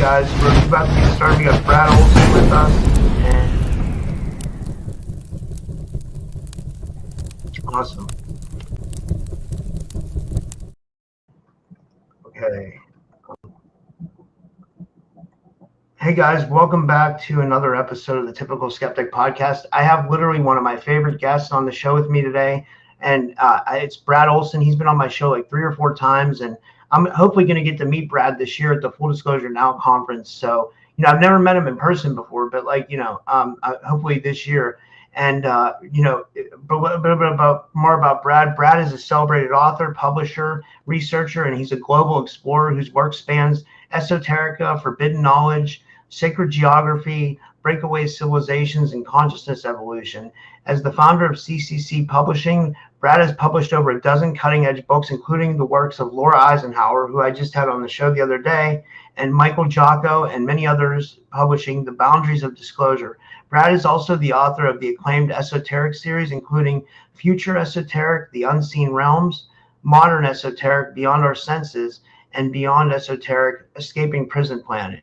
guys. We're about to get started. We got Brad Olsen with us. And awesome. Okay. Hey guys, welcome back to another episode of the Typical Skeptic podcast. I have literally one of my favorite guests on the show with me today, and it's Brad Olsen. He's been on my show like 3 or 4 times, and I'm hopefully going to get to meet Brad this year at the Full Disclosure Now conference. So, I've never met him in person before, but hopefully this year. And, but a bit more about Brad. Brad is a celebrated author, publisher, researcher, and he's a global explorer whose work spans esoterica, forbidden knowledge, sacred geography, breakaway civilizations, and consciousness evolution. As the founder of CCC Publishing, Brad has published over a dozen cutting-edge books, including the works of Laura Eisenhower, who I just had on the show the other day, and Michael Jocko, and many others, publishing The Boundaries of Disclosure. Brad is also the author of the acclaimed Esoteric Series, including Future Esoteric, The Unseen Realms, Modern Esoteric, Beyond Our Senses, and Beyond Esoteric, Escaping Prison Planet.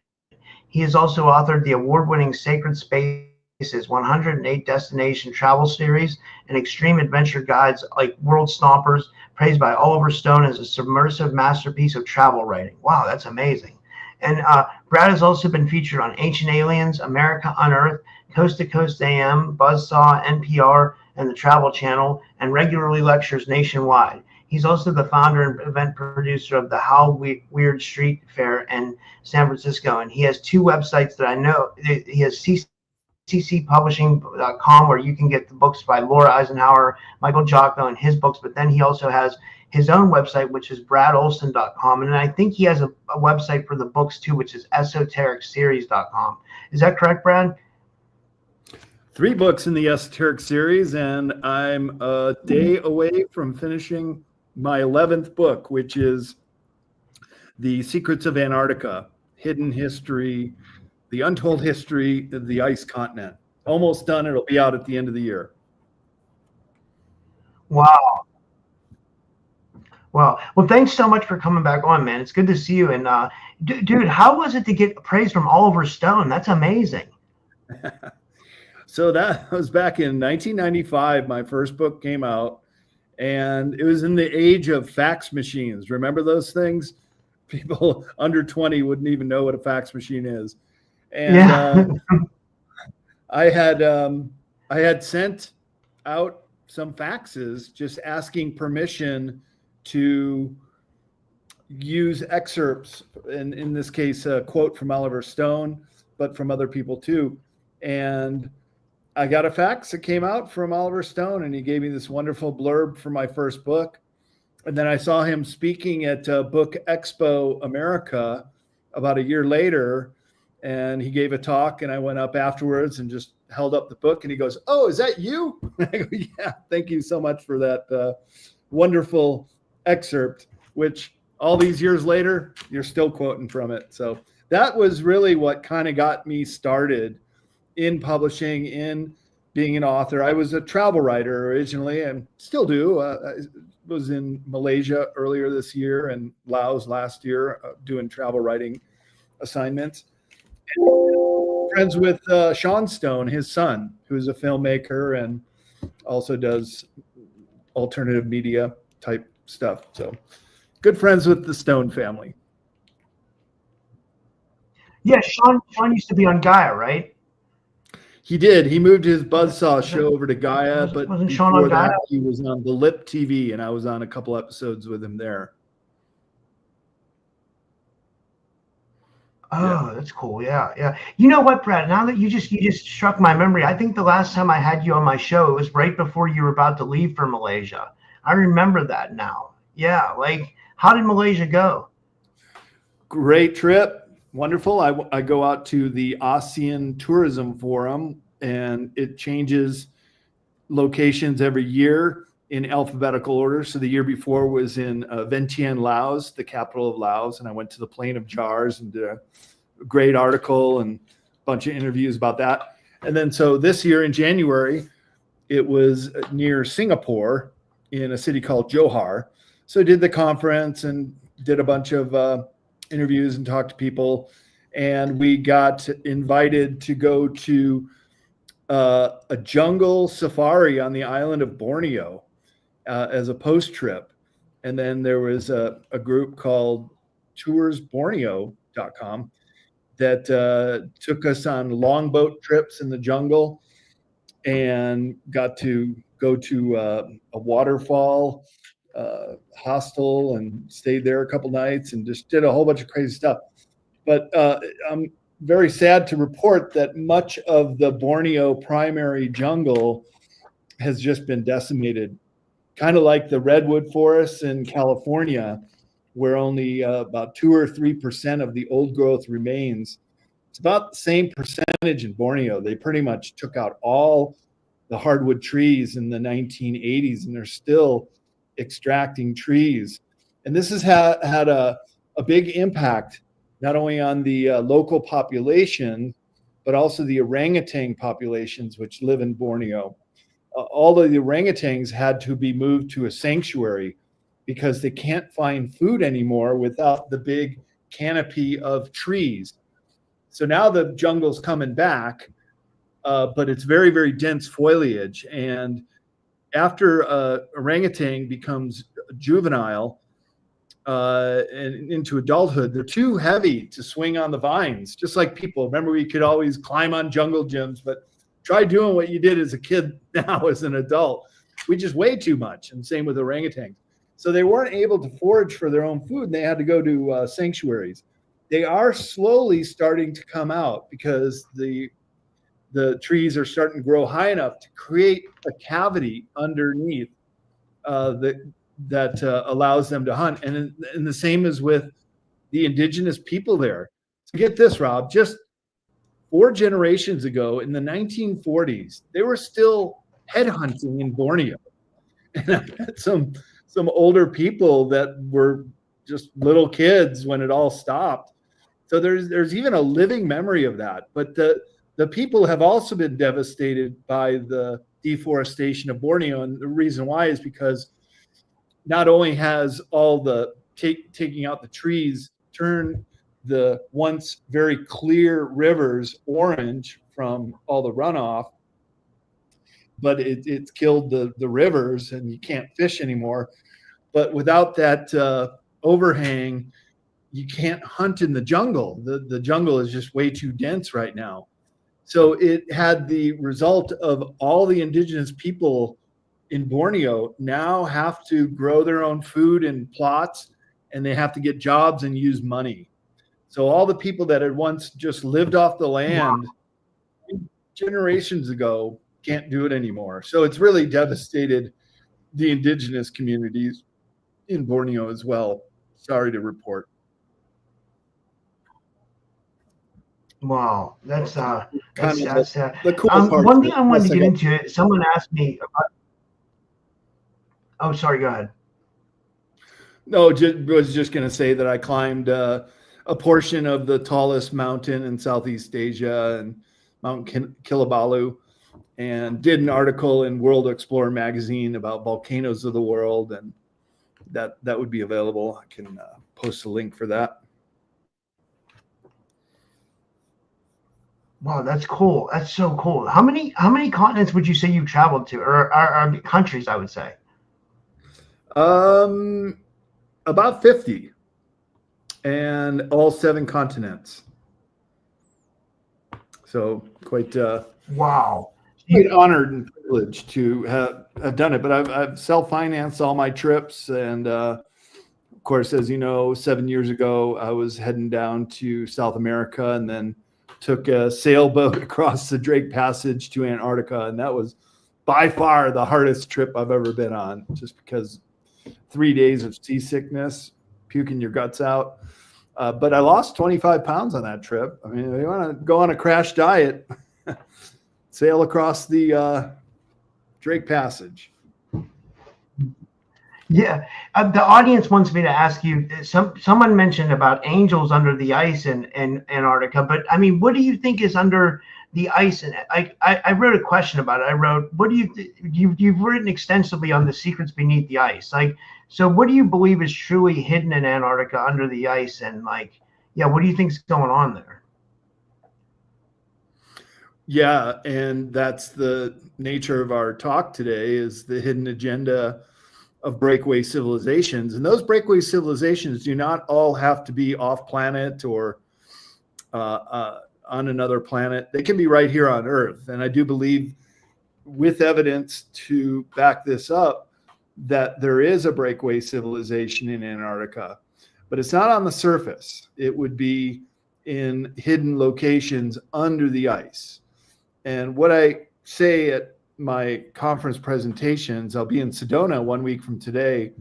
He has also authored the award-winning Sacred Spaces 108 Destination Travel Series and extreme adventure guides like World Stompers, praised by Oliver Stone as a submersive masterpiece of travel writing. Wow, that's amazing. And Brad has also been featured on Ancient Aliens, America Unearthed, Coast to Coast AM, Buzzsaw, NPR, and the Travel Channel, and regularly lectures nationwide. He's also the founder and event producer of the How Weird Street Fair in San Francisco. And he has 2 websites that I know. He has ccpublishing.com, where you can get the books by Laura Eisenhower, Michael Jocko, and his books. But then he also has his own website, which is bradolsen.com. And I think he has a website for the books too, which is esotericseries.com. Is that correct, Brad? 3 books in the Esoteric Series, and I'm a day away from finishing my 11th book, which is The Secrets of Antarctica, Hidden History, the Untold History of the Ice Continent. Almost done. It'll be out at the end of the year. Wow. Well, thanks so much for coming back on, man. It's good to see you. And dude, how was it to get praise from Oliver Stone? That's amazing. So that was back in 1995. My first book came out, and it was in the age of fax machines. Remember those things? People under 20 wouldn't even know what a fax machine is. And yeah. I had sent out some faxes just asking permission to use excerpts, and in this case, a quote from Oliver Stone, but from other people too. And I got a fax that came out from Oliver Stone, and he gave me this wonderful blurb for my first book. And then I saw him speaking at Book Expo America about a year later, and he gave a talk, and I went up afterwards and just held up the book, and he goes, "Oh, is that you?" I go, "Yeah, thank you so much for that wonderful excerpt," which all these years later, you're still quoting from it. So that was really what kind of got me started in publishing, in being an author. I was a travel writer originally, and still do. I was in Malaysia earlier this year and Laos last year doing travel writing assignments. And friends with Sean Stone, his son, who's a filmmaker and also does alternative media type stuff. So good friends with the Stone family. Yeah, Sean used to be on Gaia, right? He did. He moved his Buzzsaw show over to Gaia, but wasn't Sean on Gaia? He was on the Lip TV, and I was on a couple episodes with him there. Oh, yeah. That's cool. Yeah. You know what, Brad? Now that you just struck my memory, I think the last time I had you on my show, it was right before you were about to leave for Malaysia. I remember that now. Yeah. Like, how did Malaysia go? Great trip. Wonderful. I go out to the ASEAN Tourism Forum, and it changes locations every year in alphabetical order. So the year before was in Vientiane, Laos, the capital of Laos, and I went to the Plain of Jars and did a great article and a bunch of interviews about that. And then so this year in January, it was near Singapore in a city called Johor. So I did the conference and did a bunch of interviews and talked to people. and we got invited to go to a jungle safari on the island of Borneo as a post trip. And then there was a group called toursborneo.com that took us on longboat trips in the jungle and got to go to a waterfall hostel and stayed there a couple nights and just did a whole bunch of crazy stuff. But I'm very sad to report that much of the Borneo primary jungle has just been decimated, kind of like the redwood forests in California, where only about 2 or 3% of the old growth remains. It's about the same percentage in Borneo. They pretty much took out all the hardwood trees in the 1980s, and they're still extracting trees. And this has had a big impact, not only on the local population, but also the orangutan populations which live in Borneo. All of the orangutans had to be moved to a sanctuary because they can't find food anymore without the big canopy of trees. So now the jungle's coming back, but it's very, very dense foliage. And after orangutan becomes juvenile and into adulthood, they're too heavy to swing on the vines, just like people. Remember, we could always climb on jungle gyms, but try doing what you did as a kid now as an adult. We just weigh too much, and same with orangutans. So they weren't able to forage for their own food, and they had to go to sanctuaries. They are slowly starting to come out because the trees are starting to grow high enough to create a cavity underneath that allows them to hunt. And the same as with the indigenous people there. So get this, Rob, just 4 generations ago in the 1940s, they were still headhunting in Borneo. And I met some older people that were just little kids when it all stopped. So there's even a living memory of that. But the people have also been devastated by the deforestation of Borneo. And the reason why is because not only has all the taking out the trees turned the once very clear rivers orange from all the runoff, but it's killed the rivers and you can't fish anymore. But without that overhang, you can't hunt in the jungle. The jungle is just way too dense right now. So it had the result of all the indigenous people in Borneo now have to grow their own food in plots, and they have to get jobs and use money. So all the people that had once just lived off the land generations ago can't do it anymore. So it's really devastated the indigenous communities in Borneo as well. Sorry to report. Wow, that's the cool part. One thing I wanted to get into, someone asked me about. Oh, sorry, go ahead. No, was just going to say that I climbed a portion of the tallest mountain in Southeast Asia, and Mount Kilibalu, and did an article in World Explorer magazine about volcanoes of the world, and that would be available. I can post a link for that. Wow, that's cool. That's so cool. How many continents would you say you've traveled to, or countries? I would say. About 50, and all 7 continents. So quite wow, quite honored and privileged to have done it. But I've self-financed all my trips, and of course, as you know, 7 years ago I was heading down to South America, and then took a sailboat across the Drake Passage to Antarctica, and that was by far the hardest trip I've ever been on, just because 3 days of seasickness, puking your guts out. But I lost 25 pounds on that trip. I mean, if you want to go on a crash diet, sail across the Drake Passage. Yeah, the audience wants me to ask you. Someone mentioned about angels under the ice in Antarctica, but I mean, what do you think is under the ice? And I wrote a question about it. I wrote, "What do you've written extensively on the secrets beneath the ice? So what do you believe is truly hidden in Antarctica under the ice? And what do you think is going on there?" Yeah, and that's the nature of our talk today, is the hidden agenda of breakaway civilizations. And those breakaway civilizations do not all have to be off planet or on another planet. They can be right here on Earth. And I do believe, with evidence to back this up, that there is a breakaway civilization in Antarctica, but it's not on the surface. It would be in hidden locations under the ice. And what I say at my conference presentations, I'll be in Sedona 1 week from today,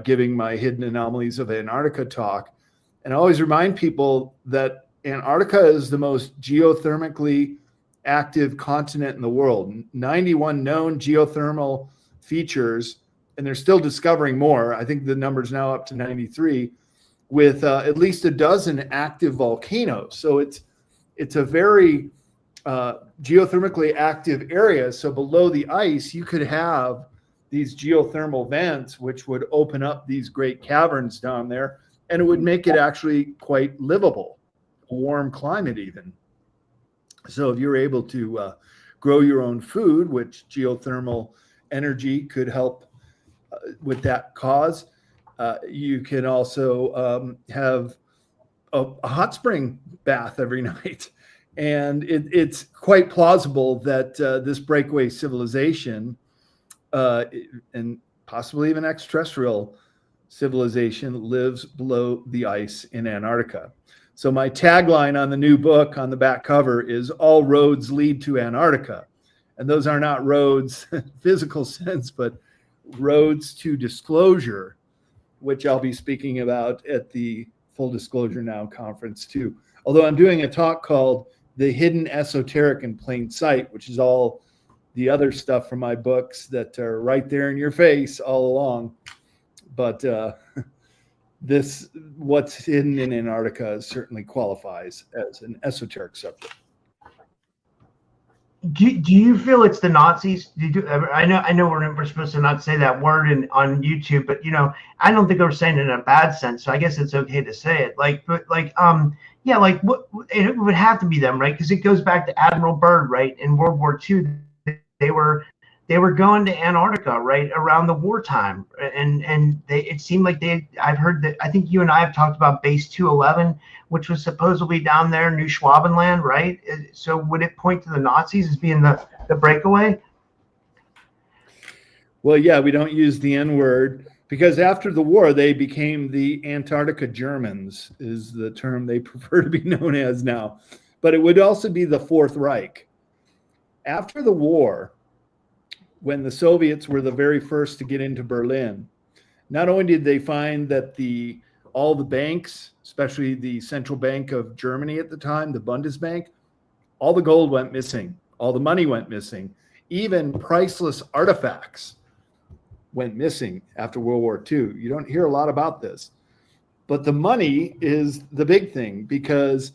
giving my Hidden Anomalies of Antarctica talk. And I always remind people that Antarctica is the most geothermically active continent in the world. 91 known geothermal features, and they're still discovering more. I think the number's now up to 93, with at least a dozen active volcanoes. So it's a very geothermically active area. So below the ice, you could have these geothermal vents, which would open up these great caverns down there, and it would make it actually quite livable, a warm climate even. So if you're able to grow your own food, which geothermal energy could help with that cause, you can also have a hot spring bath every night. And it's quite plausible that this breakaway civilization and possibly even extraterrestrial civilization lives below the ice in Antarctica. So my tagline on the new book on the back cover is "All roads lead to Antarctica." And those are not roads in physical sense, but roads to disclosure, which I'll be speaking about at the Full Disclosure Now conference too. Although I'm doing a talk called The Hidden Esoteric in Plain Sight, which is all the other stuff from my books that are right there in your face all along. But this, what's hidden in Antarctica, certainly qualifies as an esoteric subject. Do you feel it's the Nazis? I know we're supposed to not say that word on YouTube, but I don't think they were saying it in a bad sense, so I guess it's okay to say it. What it would have to be them, right? Because it goes back to Admiral Byrd, right? In World War II, they were going to Antarctica right around the wartime, and it seemed like I've heard that, I think you and I have talked about Base 211, which was supposedly down there, New Schwabenland, right? So would it point to the Nazis as being the breakaway? Well, yeah, we don't use the N word because after the war, they became the Antarctica Germans, is the term they prefer to be known as now. But it would also be the Fourth Reich. After the war, when the Soviets were the very first to get into Berlin, not only did they find that all the banks, especially the Central Bank of Germany at the time, the Bundesbank, all the gold went missing, all the money went missing, even priceless artifacts went missing after World War II. You don't hear a lot about this, but the money is the big thing, because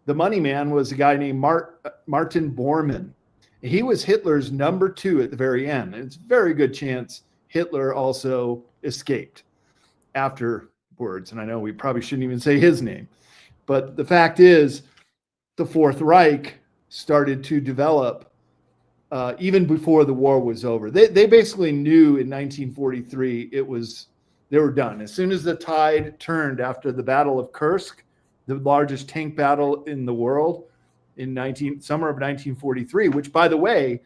the money man was a guy named Martin Bormann. He was Hitler's number 2 at the very end. And it's a very good chance Hitler also escaped afterwards. And I know we probably shouldn't even say his name, but the fact is the Fourth Reich started to develop even before the war was over. They basically knew in 1943 they were done. As soon as the tide turned after the Battle of Kursk, the largest tank battle in the world, in summer of 1943, which, by the way,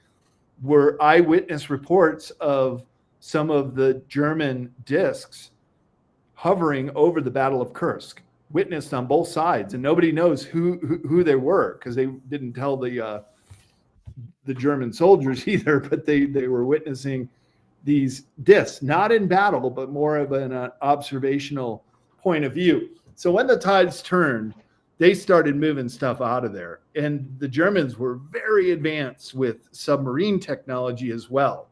were eyewitness reports of some of the German discs hovering over the Battle of Kursk, witnessed on both sides, and nobody knows who they were, because they didn't tell the German soldiers either. But they were witnessing these discs, not in battle, but more of an observational point of view. So when the tides turned, they started moving stuff out of there. And the Germans were very advanced with submarine technology as well.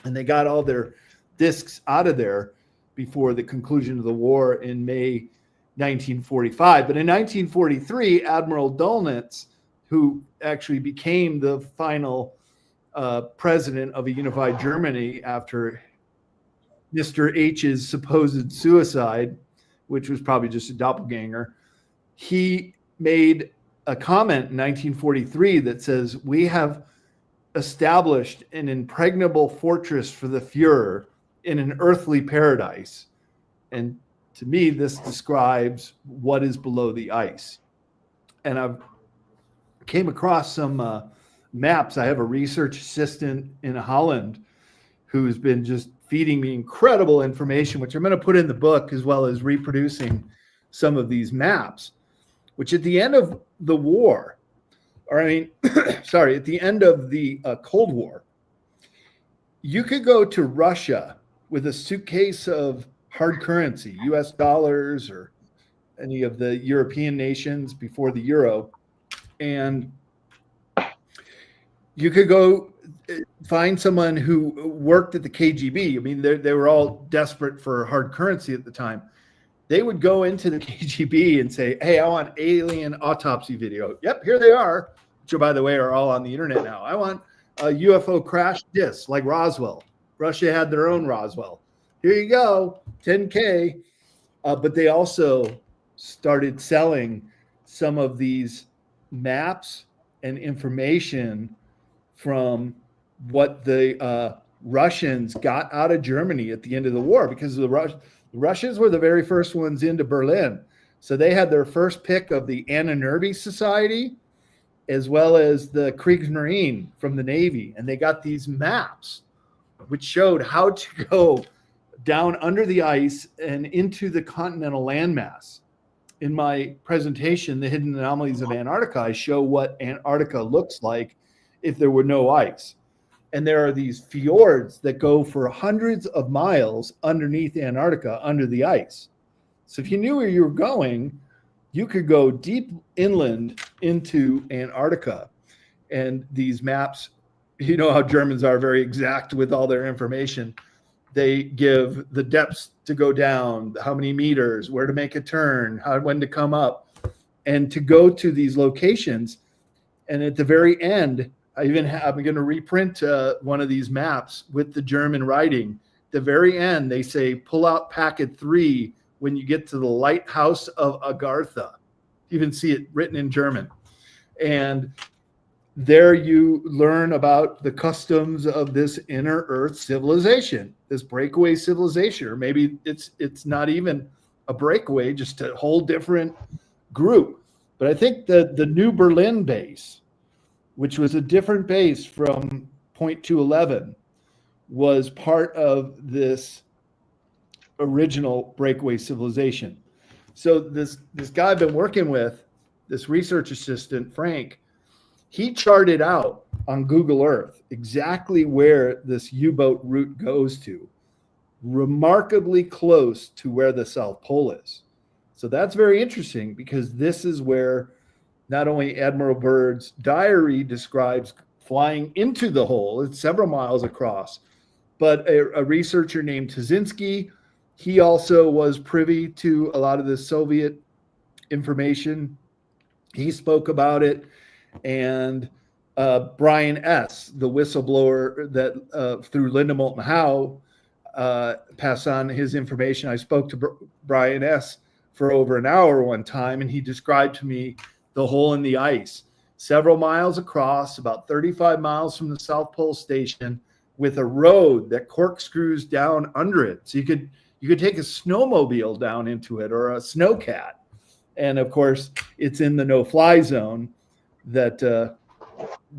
And they got all their discs out of there before the conclusion of the war in May 1945. But in 1943, Admiral Dönitz, who actually became the final president of a unified Germany after Mr. H's supposed suicide, which was probably just a doppelganger, he made a comment in 1943 that says, "We have established an impregnable fortress for the Fuhrer in an earthly paradise." And to me, this describes what is below the ice. And I've came across some maps. I have a research assistant in Holland who's been just feeding me incredible information, which I'm going to put in the book, as well as reproducing some of these maps, which at the end of the war, or I mean, sorry, at the end of the Cold War, you could go to Russia with a suitcase of hard currency, US dollars or any of the European nations before the euro, and you could go find someone who worked at the KGB. I mean, they were all desperate for hard currency at the time. They would go into the KGB and say, "Hey, I want alien autopsy video." Yep, here they are, which, by the way, are all on the internet now. "I want a UFO crash disc like Roswell." Russia had their own Roswell. Here you go, 10K. But they also started selling some of these maps and information from what the Russians got out of Germany at the end of the war, because the Russians were the very first ones into Berlin. So they had their first pick of the Anna Nervi Society, as well as the Kriegsmarine from the Navy. And they got these maps, which showed how to go down under the ice and into the continental landmass. In my presentation, The Hidden Anomalies of Antarctica, I show what Antarctica looks like if there were no ice. And there are these fjords that go for hundreds of miles underneath Antarctica, under the ice. So if you knew where you were going, you could go deep inland into Antarctica. And these maps, you know how Germans are very exact with all their information. They give the depths to go down, how many meters, where to make a turn, when to come up, and to go to these locations. And at the very end, I'm going to reprint one of these maps with the German writing. At the very end, they say, "Pull out packet 3 when you get to the lighthouse of Agartha." You can see it written in German. And there you learn about the customs of this inner Earth civilization, this breakaway civilization, or maybe it's not even a breakaway, just a whole different group. But I think that the New Berlin base, which was a different base from Point 211, was part of this original breakaway civilization. So this guy I've been working with, this research assistant, Frank, he charted out on Google Earth exactly where this U-boat route goes to, remarkably close to where the South Pole is. So that's very interesting, because this is where not only Admiral Byrd's diary describes flying into the hole, it's several miles across, but a researcher named Tazinski, he also was privy to a lot of the Soviet information. He spoke about it. And Brian S., the whistleblower that through Linda Moulton Howe passed on his information. I spoke to Brian S. for over an hour one time, and he described to me the hole in the ice, several miles across, about 35 miles from the South Pole Station, with a road that corkscrews down under it. So you could take a snowmobile down into it, or a snowcat. And of course, it's in the no-fly zone that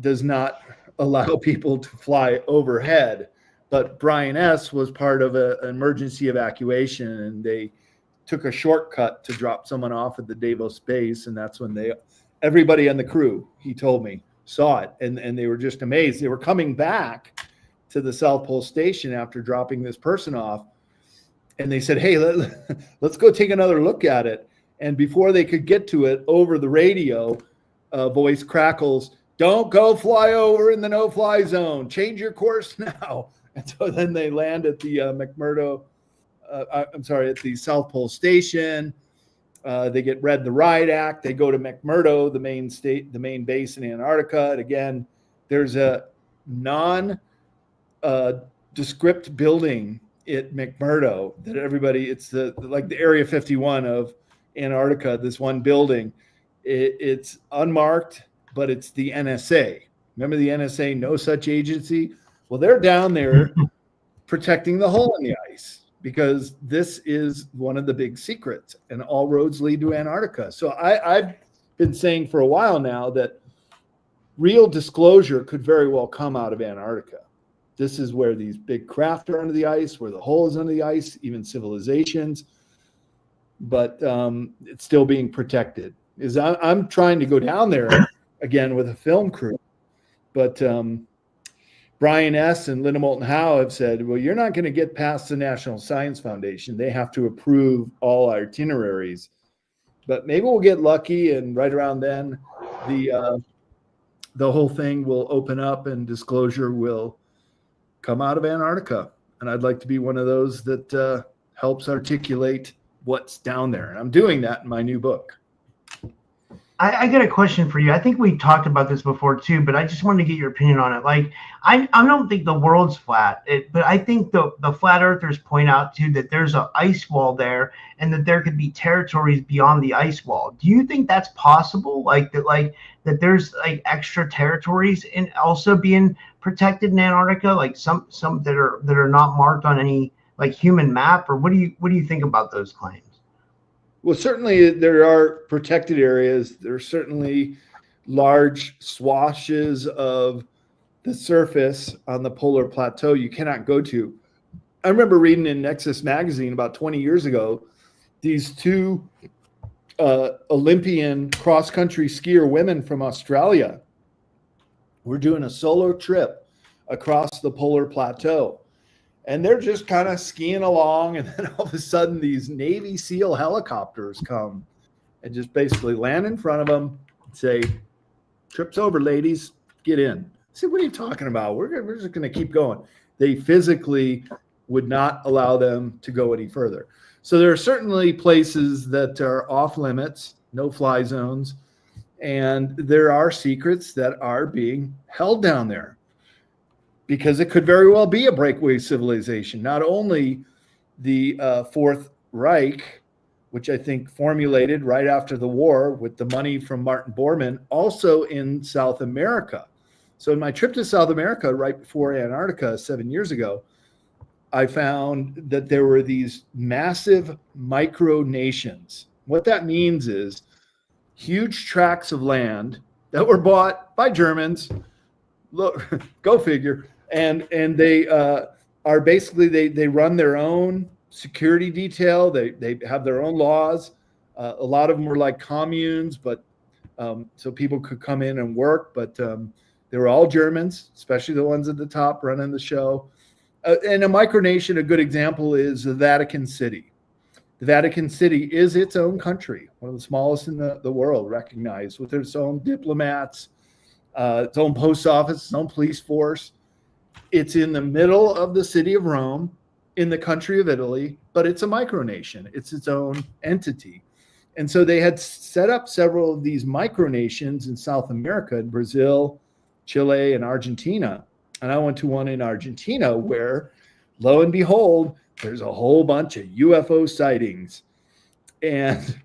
does not allow people to fly overhead. But Brian S. was part of an emergency evacuation, and they took a shortcut to drop someone off at the Davos base. And that's when everybody on the crew, he told me, saw it. And they were just amazed. They were coming back to the South Pole Station after dropping this person off. And they said, "Hey, let's go take another look at it." And before they could get to it, over the radio, voice crackles, "Don't go fly over in the no-fly zone. Change your course now." And so then they land at the at the South Pole Station. They get read the Riot Act. They go to McMurdo, the main base in Antarctica. And again, there's a non-descript building at McMurdo that everybody, it's like the Area 51 of Antarctica, this one building. It's unmarked, but it's the NSA. Remember the NSA, no such agency? Well, they're down there protecting the hole in the ice, because this is one of the big secrets, and all roads lead to Antarctica. So I've been saying for a while now that real disclosure could very well come out of Antarctica. This is where these big craft are under the ice, where the hole is under the ice, even civilizations, but it's still being protected. I'm trying to go down there again with a film crew, but Brian S. and Linda Moulton Howe have said, well, you're not going to get past the National Science Foundation. They have to approve all itineraries. But maybe we'll get lucky, and right around then, the whole thing will open up and disclosure will come out of Antarctica. And I'd like to be one of those that helps articulate what's down there. And I'm doing that in my new book. I got a question for you. I think we talked about this before too, but I just wanted to get your opinion on it. Like, I don't think the world's flat, but I think the flat earthers point out too that there's an ice wall there, and that there could be territories beyond the ice wall. Do you think that's possible? Like that there's like extra territories and also being protected in Antarctica, like some that are not marked on any like human map, or what do you think about those claims? Well, certainly there are protected areas. There are certainly large swathes of the surface on the polar plateau you cannot go to. I remember reading in Nexus magazine about 20 years ago, these two Olympian cross-country skier women from Australia were doing a solo trip across the polar plateau. And they're just kind of skiing along, and then all of a sudden these Navy SEAL helicopters come and just basically land in front of them and say, "Trip's over, ladies, get in." I said, "What are you talking about? We're just going to keep going." They physically would not allow them to go any further. So there are certainly places that are off limits, no-fly zones, and there are secrets that are being held down there, because it could very well be a breakaway civilization. Not only the Fourth Reich, which I think formulated right after the war with the money from Martin Bormann, also in South America. So in my trip to South America, right before Antarctica 7 years ago, I found that there were these massive micronations. What that means is huge tracts of land that were bought by Germans. Look, go figure. And they are basically, they run their own security detail. They have their own laws. A lot of them were like communes, but so people could come in and work. But they were all Germans, especially the ones at the top running the show. And a micronation, a good example is the Vatican City. The Vatican City is its own country, one of the smallest in the world, recognized, with its own diplomats, its own post office, its own police force. It's in the middle of the city of Rome, in the country of Italy, but it's a micronation. It's its own entity. And so they had set up several of these micronations in South America, in Brazil, Chile, and Argentina. And I went to one in Argentina where, lo and behold, there's a whole bunch of UFO sightings. And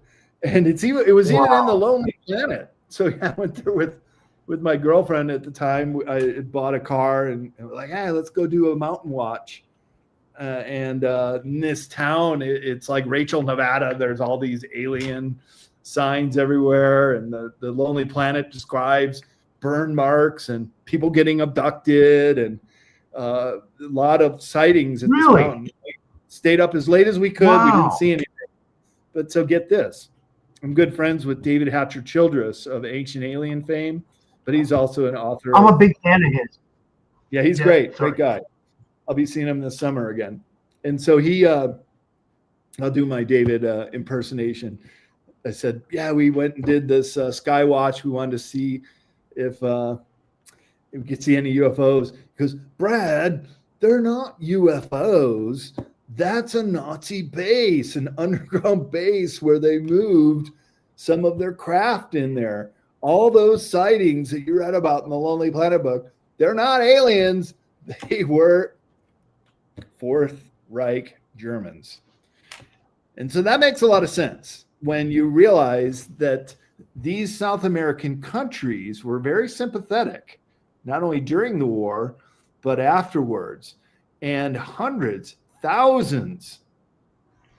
it was even in the Lonely Planet. So yeah, I went there with my girlfriend at the time. I had bought a car and we're like, hey, let's go do a mountain watch. And in this town, it's like Rachel, Nevada. There's all these alien signs everywhere. And the Lonely Planet describes burn marks and people getting abducted, and a lot of sightings at this mountain. We stayed up as late as we could. Wow. We didn't see anything. But so get this. I'm good friends with David Hatcher Childress of Ancient Alien fame, but he's also an author. I'm a big fan of his. Yeah, he's great. Sorry. Great guy. I'll be seeing him this summer again. And so I'll do my David impersonation. I said, yeah, we went and did this sky watch. We wanted to see if we could see any UFOs. He goes, Brad, they're not UFOs. That's a Nazi base, an underground base where they moved some of their craft in there. All those sightings that you read about in the Lonely Planet book, they're not aliens. They were Fourth Reich Germans. And so that makes a lot of sense when you realize that these South American countries were very sympathetic, not only during the war, but afterwards. And hundreds, thousands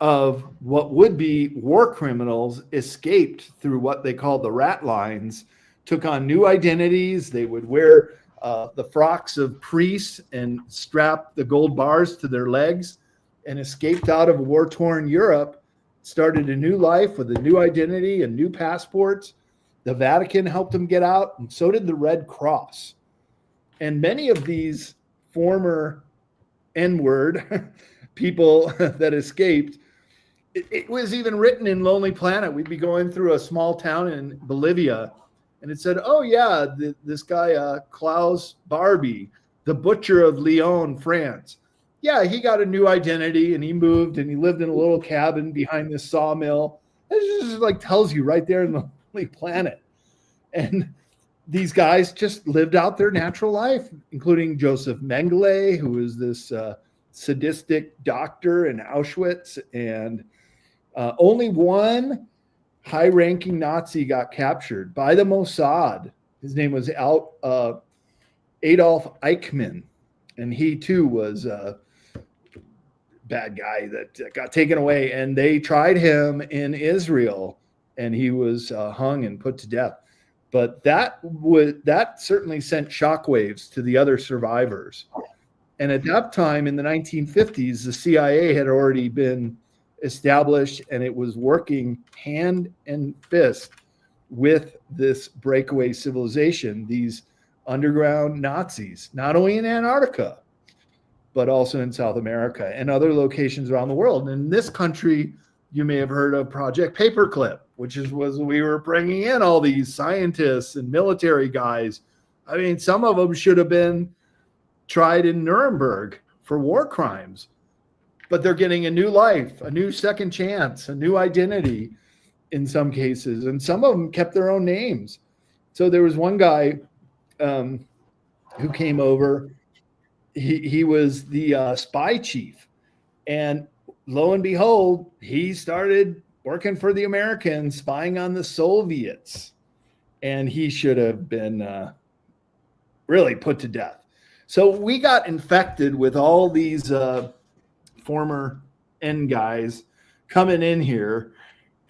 of what would be war criminals escaped through what they called the rat lines, took on new identities. They would wear the frocks of priests and strap the gold bars to their legs, and escaped out of war-torn Europe, started a new life with a new identity and new passports. The Vatican helped them get out, and so did the Red Cross. And many of these former N-word people that escaped, it was even written in Lonely Planet. We'd be going through a small town in Bolivia, and it said, oh yeah, this guy, Klaus Barbie, the butcher of Lyon, France. Yeah, he got a new identity, and he moved, and he lived in a little cabin behind this sawmill. It just like tells you right there in the Lonely Planet. And these guys just lived out their natural life, including Joseph Mengele, who was this sadistic doctor in Auschwitz. And only one high-ranking Nazi got captured by the Mossad. His name was Adolf Eichmann, and he too was a bad guy that got taken away. And they tried him in Israel, and he was hung and put to death. But that certainly sent shockwaves to the other survivors. And at that time in the 1950s, the CIA had already been established, and it was working hand and fist with this breakaway civilization, these underground Nazis, not only in Antarctica, but also in South America and other locations around the world. And in this country, you may have heard of Project Paperclip, which was we were bringing in all these scientists and military guys. I mean, some of them should have been tried in Nuremberg for war crimes, but they're getting a new life, a new second chance, a new identity in some cases. And some of them kept their own names. So there was one guy who came over. He was the spy chief. And lo and behold, he started working for the Americans, spying on the Soviets. And he should have been really put to death. So we got infected with all these former N guys coming in here,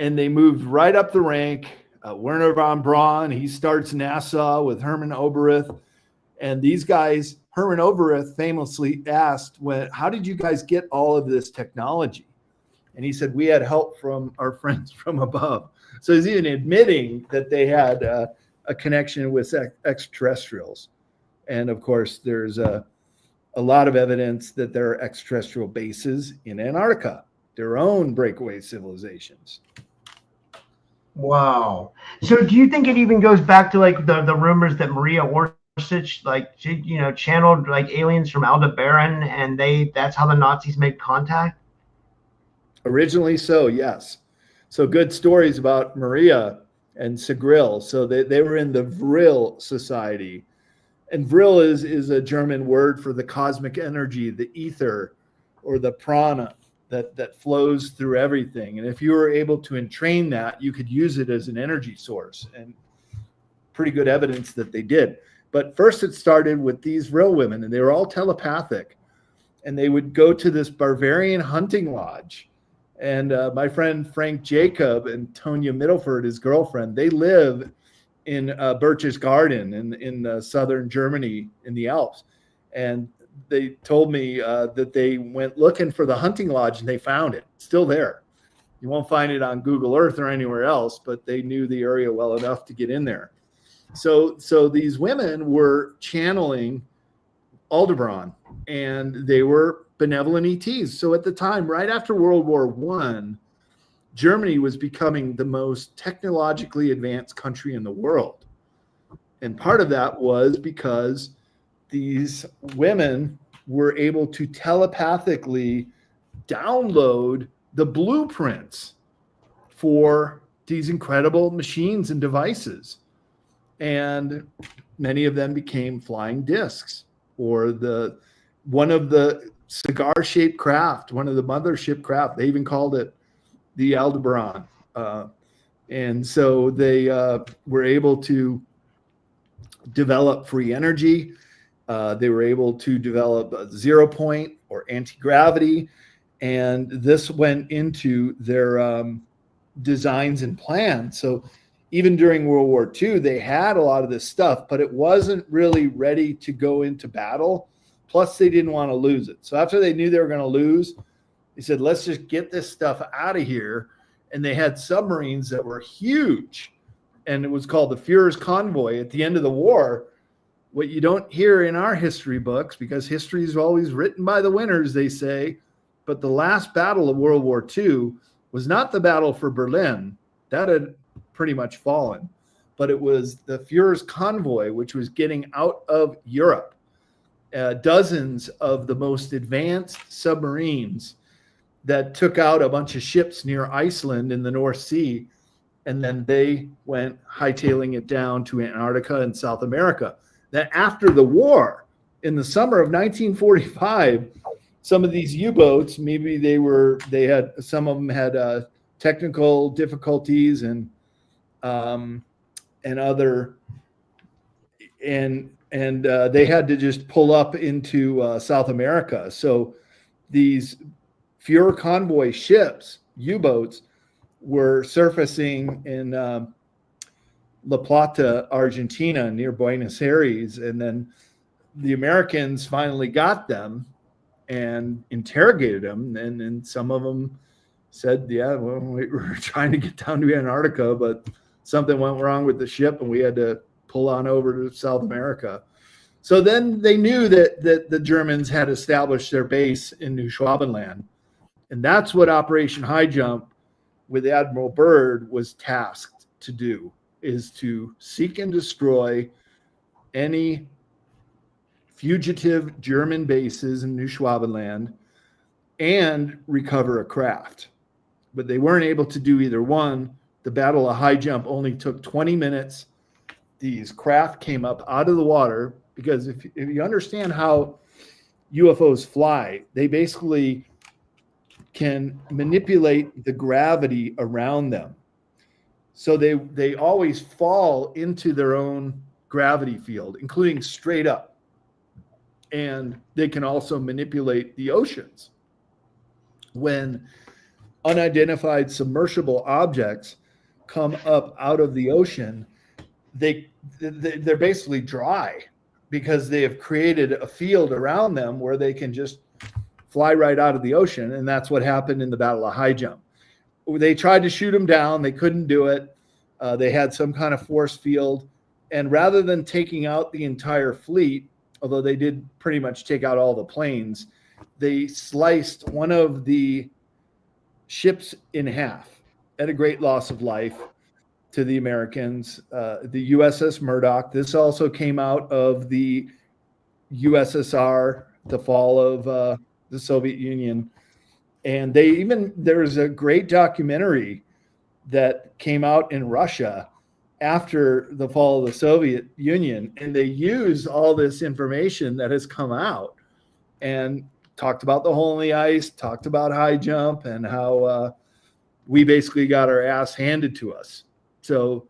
and they moved right up the rank. Werner von Braun, he starts NASA with Hermann Oberth. And these guys, Hermann Oberth famously asked, how did you guys get all of this technology? And he said, we had help from our friends from above. So he's even admitting that they had a connection with extraterrestrials. And of course, there's a lot of evidence that there are extraterrestrial bases in Antarctica, their own breakaway civilizations. Wow. So do you think it even goes back to like the rumors that Maria Orsic, like, channeled like aliens from Aldebaran, and that's how the Nazis made contact? Originally so, yes. So good stories about Maria and Sigril. So they were in the Vril Society. And Vril is a German word for the cosmic energy, the ether, or the prana that flows through everything. And if you were able to entrain that, you could use it as an energy source. And pretty good evidence that they did. But first it started with these Vril women, and they were all telepathic. And they would go to this Bavarian hunting lodge. And my friend Frank Jacob and Tonya Middleford, his girlfriend, they live in Birch's Garden in southern Germany in the Alps. And they told me that they went looking for the hunting lodge, and they found it. It's still there. You won't find it on Google Earth or anywhere else, but they knew the area well enough to get in there. So these women were channeling Aldebaran, and they were benevolent ETs. So at the time, right after World War I, Germany was becoming the most technologically advanced country in the world. And part of that was because these women were able to telepathically download the blueprints for these incredible machines and devices. And many of them became flying discs, or one of the cigar-shaped craft, one of the mothership craft. They even called it the Aldebaran. And so they were able to develop free energy. They were able to develop a 0 point or anti-gravity. And this went into their designs and plans. So even during World War II, they had a lot of this stuff, but it wasn't really ready to go into battle. Plus, they didn't want to lose it. So after they knew they were going to lose, they said, let's just get this stuff out of here. And they had submarines that were huge. And it was called the Führer's Convoy at the end of the war. What you don't hear in our history books, because history is always written by the winners, they say, but the last battle of World War II was not the battle for Berlin. That had pretty much fallen. But it was the Führer's Convoy, which was getting out of Europe. Dozens of the most advanced submarines that took out a bunch of ships near Iceland in the North Sea. And then they went hightailing it down to Antarctica and South America. Then after the war, in the summer of 1945, some of these U-boats, maybe they had, some of them had technical difficulties and they had to just pull up into South America. So these Führer convoy ships, U-boats, were surfacing in La Plata, Argentina, near Buenos Aires. And then the Americans finally got them and interrogated them. And then some of them said, yeah, well, we were trying to get down to Antarctica, but something went wrong with the ship and we had to pull on over to South America. So then they knew that the Germans had established their base in New Schwabenland. And that's what Operation High Jump with Admiral Byrd was tasked to do, is to seek and destroy any fugitive German bases in New Schwabenland and recover a craft. But they weren't able to do either one. The Battle of High Jump only took 20 minutes. These craft came up out of the water, because if you understand how UFOs fly, they basically can manipulate the gravity around them. So they always fall into their own gravity field, including straight up. And they can also manipulate the oceans. When unidentified submersible objects come up out of the ocean, they're basically dry, because they have created a field around them where they can just fly right out of the ocean. And that's what happened in the Battle of High Jump. They tried to shoot them down. They couldn't do it. They had some kind of force field. And rather than taking out the entire fleet, although they did pretty much take out all the planes, they sliced one of the ships in half at a great loss of life to the Americans. The USS Murdoch. This also came out of the USSR, the fall of the Soviet Union. And there's a great documentary that came out in Russia after the fall of the Soviet Union. And they used all this information that has come out and talked about the hole in the ice, talked about high jump, and how we basically got our ass handed to us. So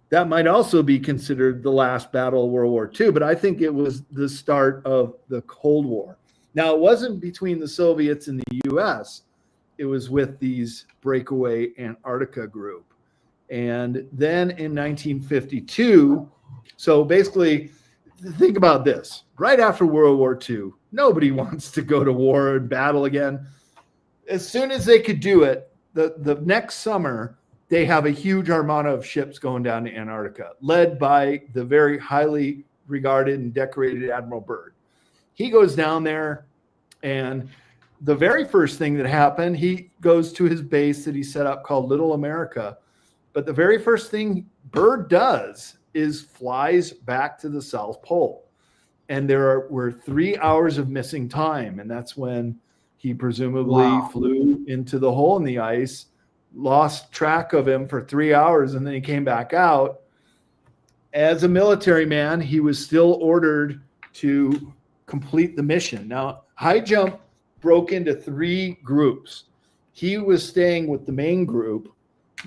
that might also be considered the last battle of World War II, but I think it was the start of the Cold War. Now, it wasn't between the Soviets and the US. It was with these Breakaway Antarctica group. And then in 1952, so basically, think about this. Right after World War II, nobody wants to go to war and battle again. As soon as they could do it, the next summer, they have a huge armada of ships going down to Antarctica, led by the very highly regarded and decorated Admiral Byrd. He goes down there, and the very first thing that happened, he goes to his base that he set up called Little America. But the very first thing Byrd does is flies back to the South Pole. And were 3 hours of missing time. And that's when he presumably flew into the hole in the ice, lost track of him for 3 hours, and then he came back out. As a military man, he was still ordered to complete the mission. Now, High Jump broke into 3 groups. He was staying with the main group,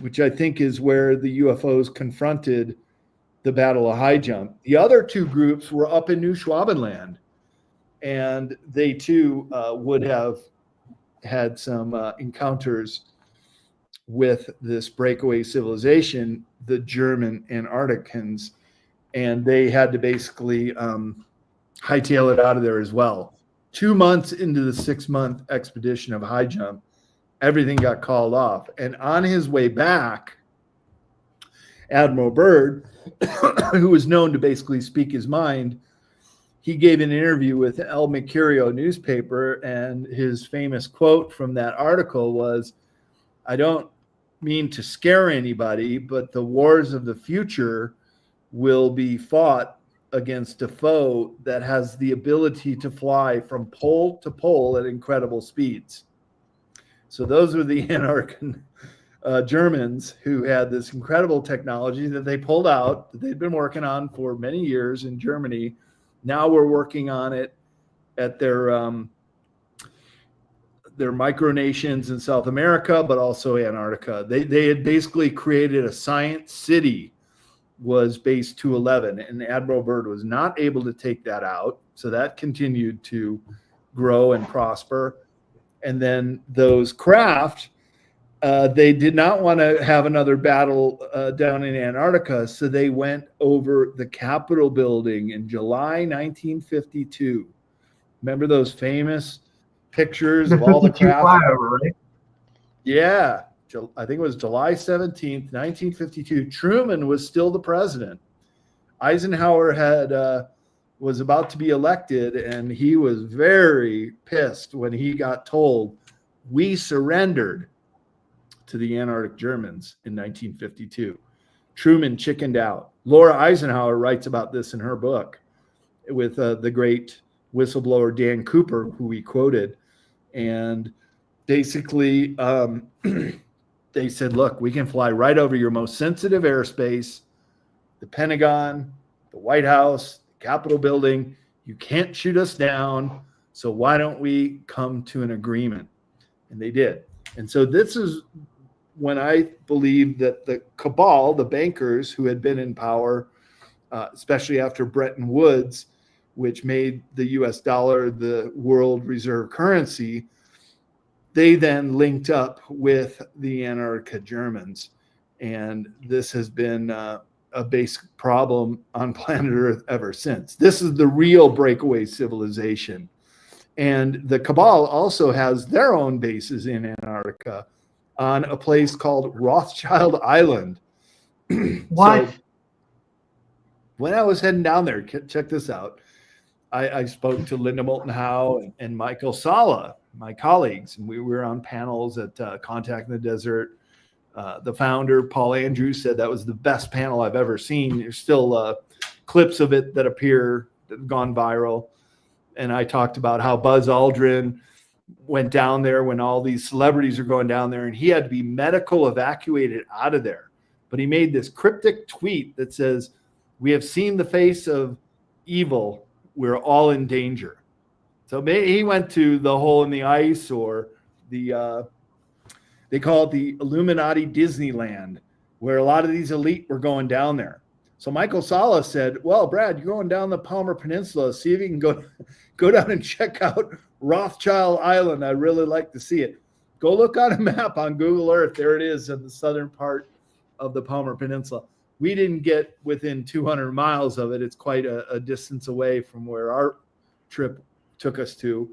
which I think is where the UFOs confronted the Battle of High Jump. The other two groups were up in New Schwabenland, and they too would have had some encounters with this breakaway civilization, the German Antarcticans, and they had to basically hightail it out of there as well. 2 months into the 6-month expedition of High Jump, everything got called off. And on his way back, Admiral Byrd, who was known to basically speak his mind, he gave an interview with El Mercurio newspaper, and his famous quote from that article was, "I don't mean to scare anybody, but the wars of the future will be fought against a foe that has the ability to fly from pole to pole at incredible speeds." So those were the Antarctic Germans who had this incredible technology that they pulled out, that they'd been working on for many years in Germany. Now we're working on it at their micronations in South America, but also Antarctica. They had basically created a science city, was Base 211, and Admiral Byrd was not able to take that out. So that continued to grow and prosper. And then those craft, they did not want to have another battle down in Antarctica, so they went over the Capitol building in July 1952. Remember those famous pictures of all the craft? Flyover, right? Yeah, I think it was July 17th, 1952. Truman was still the president. Eisenhower was about to be elected, and he was very pissed when he got told, "We surrendered to the Antarctic Germans in 1952. Truman chickened out. Laura Eisenhower writes about this in her book with the great whistleblower Dan Cooper, who we quoted. And basically, they said, look, we can fly right over your most sensitive airspace, the Pentagon, the White House, the Capitol building. You can't shoot us down, so why don't we come to an agreement? And they did. And so this is when I believe that the cabal, the bankers who had been in power, especially after Bretton Woods, which made the US dollar the world reserve currency, they then linked up with the Antarctica Germans. And this has been a basic problem on planet Earth ever since. This is the real breakaway civilization. And the cabal also has their own bases in Antarctica on a place called Rothschild Island. What? So when I was heading down there, check this out. I spoke to Linda Moulton Howe and Michael Sala, my colleagues, and we were on panels at Contact in the Desert. The founder, Paul Andrews, said that was the best panel I've ever seen. There's still clips of it that appear, that have gone viral. And I talked about how Buzz Aldrin went down there when all these celebrities are going down there, and he had to be medical evacuated out of there. But he made this cryptic tweet that says, "We have seen the face of evil. We're all in danger." So he went to the hole in the ice, or the they call it the Illuminati Disneyland, where a lot of these elite were going down there. So Michael Sala said, well, Brad, you're going down the Palmer Peninsula. See if you can go down and check out Rothschild Island. I'd really like to see it. Go look on a map on Google Earth. There it is in the southern part of the Palmer Peninsula. We didn't get within 200 miles of it. It's quite a distance away from where our trip took us to.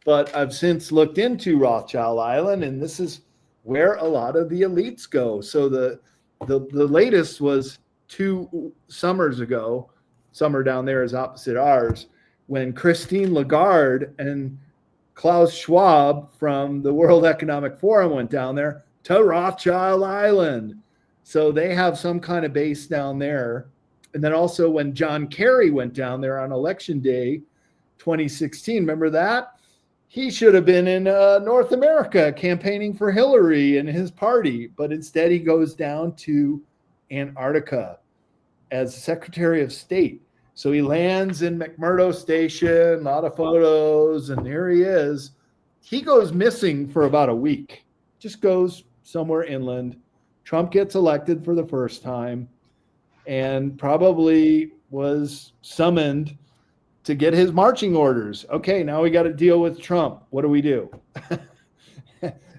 But I've since looked into Rothschild Island, and this is where a lot of the elites go. So the latest was 2 summers ago. Summer down there is opposite ours, when Christine Lagarde and Klaus Schwab from the World Economic Forum went down there to Rothschild Island. So they have some kind of base down there. And then also when John Kerry went down there on election day 2016, remember that? He should have been in North America campaigning for Hillary and his party, but instead he goes down to Antarctica as Secretary of State. So he lands in McMurdo Station, a lot of photos, and here he is. He goes missing for about a week, just goes somewhere inland, Trump gets elected for the first time and probably was summoned to get his marching orders. Okay, now we got to deal with Trump. What do we do?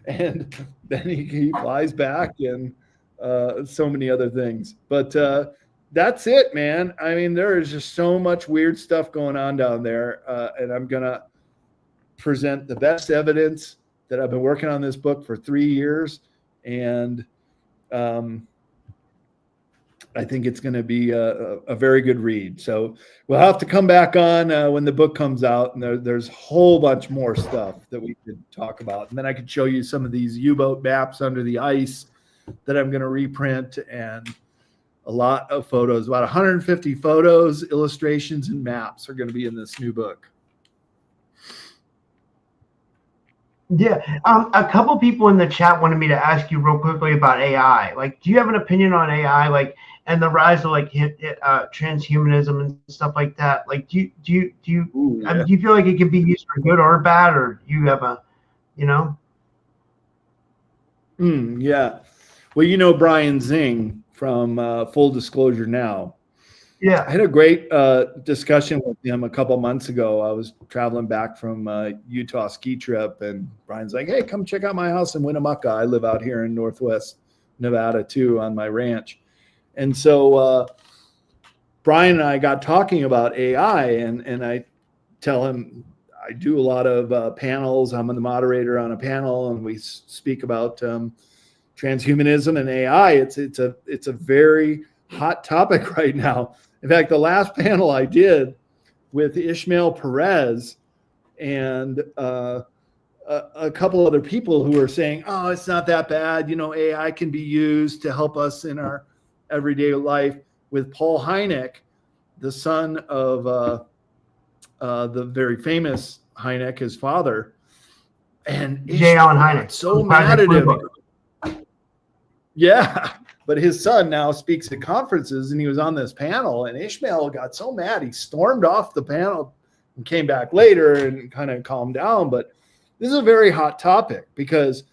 And then he flies back and so many other things. But that's it, man. I mean, there is just so much weird stuff going on down there. And I'm going to present the best evidence that I've been working on this book for 3 years. And I think it's going to be a very good read. So we'll have to come back on when the book comes out, and there's a whole bunch more stuff that we could talk about. And then I could show you some of these U-boat maps under the ice that I'm going to reprint, and a lot of photos, about 150 photos, illustrations, and maps are going to be in this new book. Yeah, a couple people in the chat wanted me to ask you real quickly about AI. Like, do you have an opinion on AI, like, and the rise of like transhumanism and stuff like that? Like, do you Ooh, yeah. I mean, do you feel like it can be used for good or bad, or do you have a, you know? Yeah. Well, you know Brian Zing from Full Disclosure Now. Yeah. I had a great discussion with him a couple months ago. I was traveling back from Utah ski trip, and Brian's like, hey, come check out my house in Winnemucca. I live out here in Northwest Nevada too on my ranch. And so Brian and I got talking about AI, and I tell him I do a lot of panels. I'm the moderator on a panel, and we speak about transhumanism and AI. It's a very hot topic right now. In fact, the last panel I did with Ishmael Perez and a couple other people who were saying, oh, it's not that bad. You know, AI can be used to help us in our everyday life, with Paul Hynek, the son of the very famous Hynek, his father. And J. Allen Hynek. So mad at him. Yeah. But his son now speaks at conferences, and he was on this panel, and Ishmael got so mad he stormed off the panel and came back later and kind of calmed down. But this is a very hot topic, because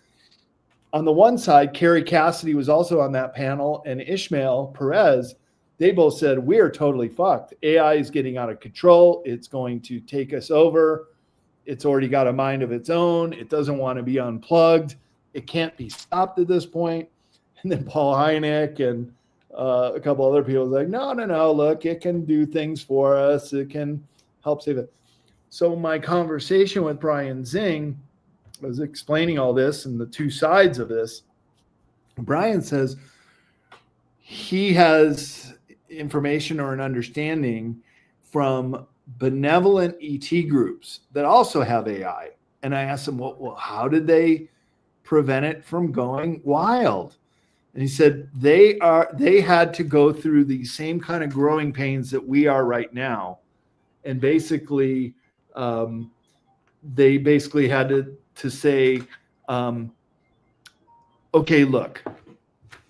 on the one side, Kerry Cassidy was also on that panel, and Ishmael Perez, they both said, we're totally fucked. AI is getting out of control. It's going to take us over. It's already got a mind of its own. It doesn't want to be unplugged. It can't be stopped at this point. And then Paul Hynek and a couple other people was like, no, look, it can do things for us. It can help save it. So my conversation with Brian Zing was explaining all this and the two sides of this. Brian says he has information or an understanding from benevolent ET groups that also have AI. And I asked him, well, how did they prevent it from going wild? And he said they had to go through the same kind of growing pains that we are right now. And basically, they basically had to say, okay, look,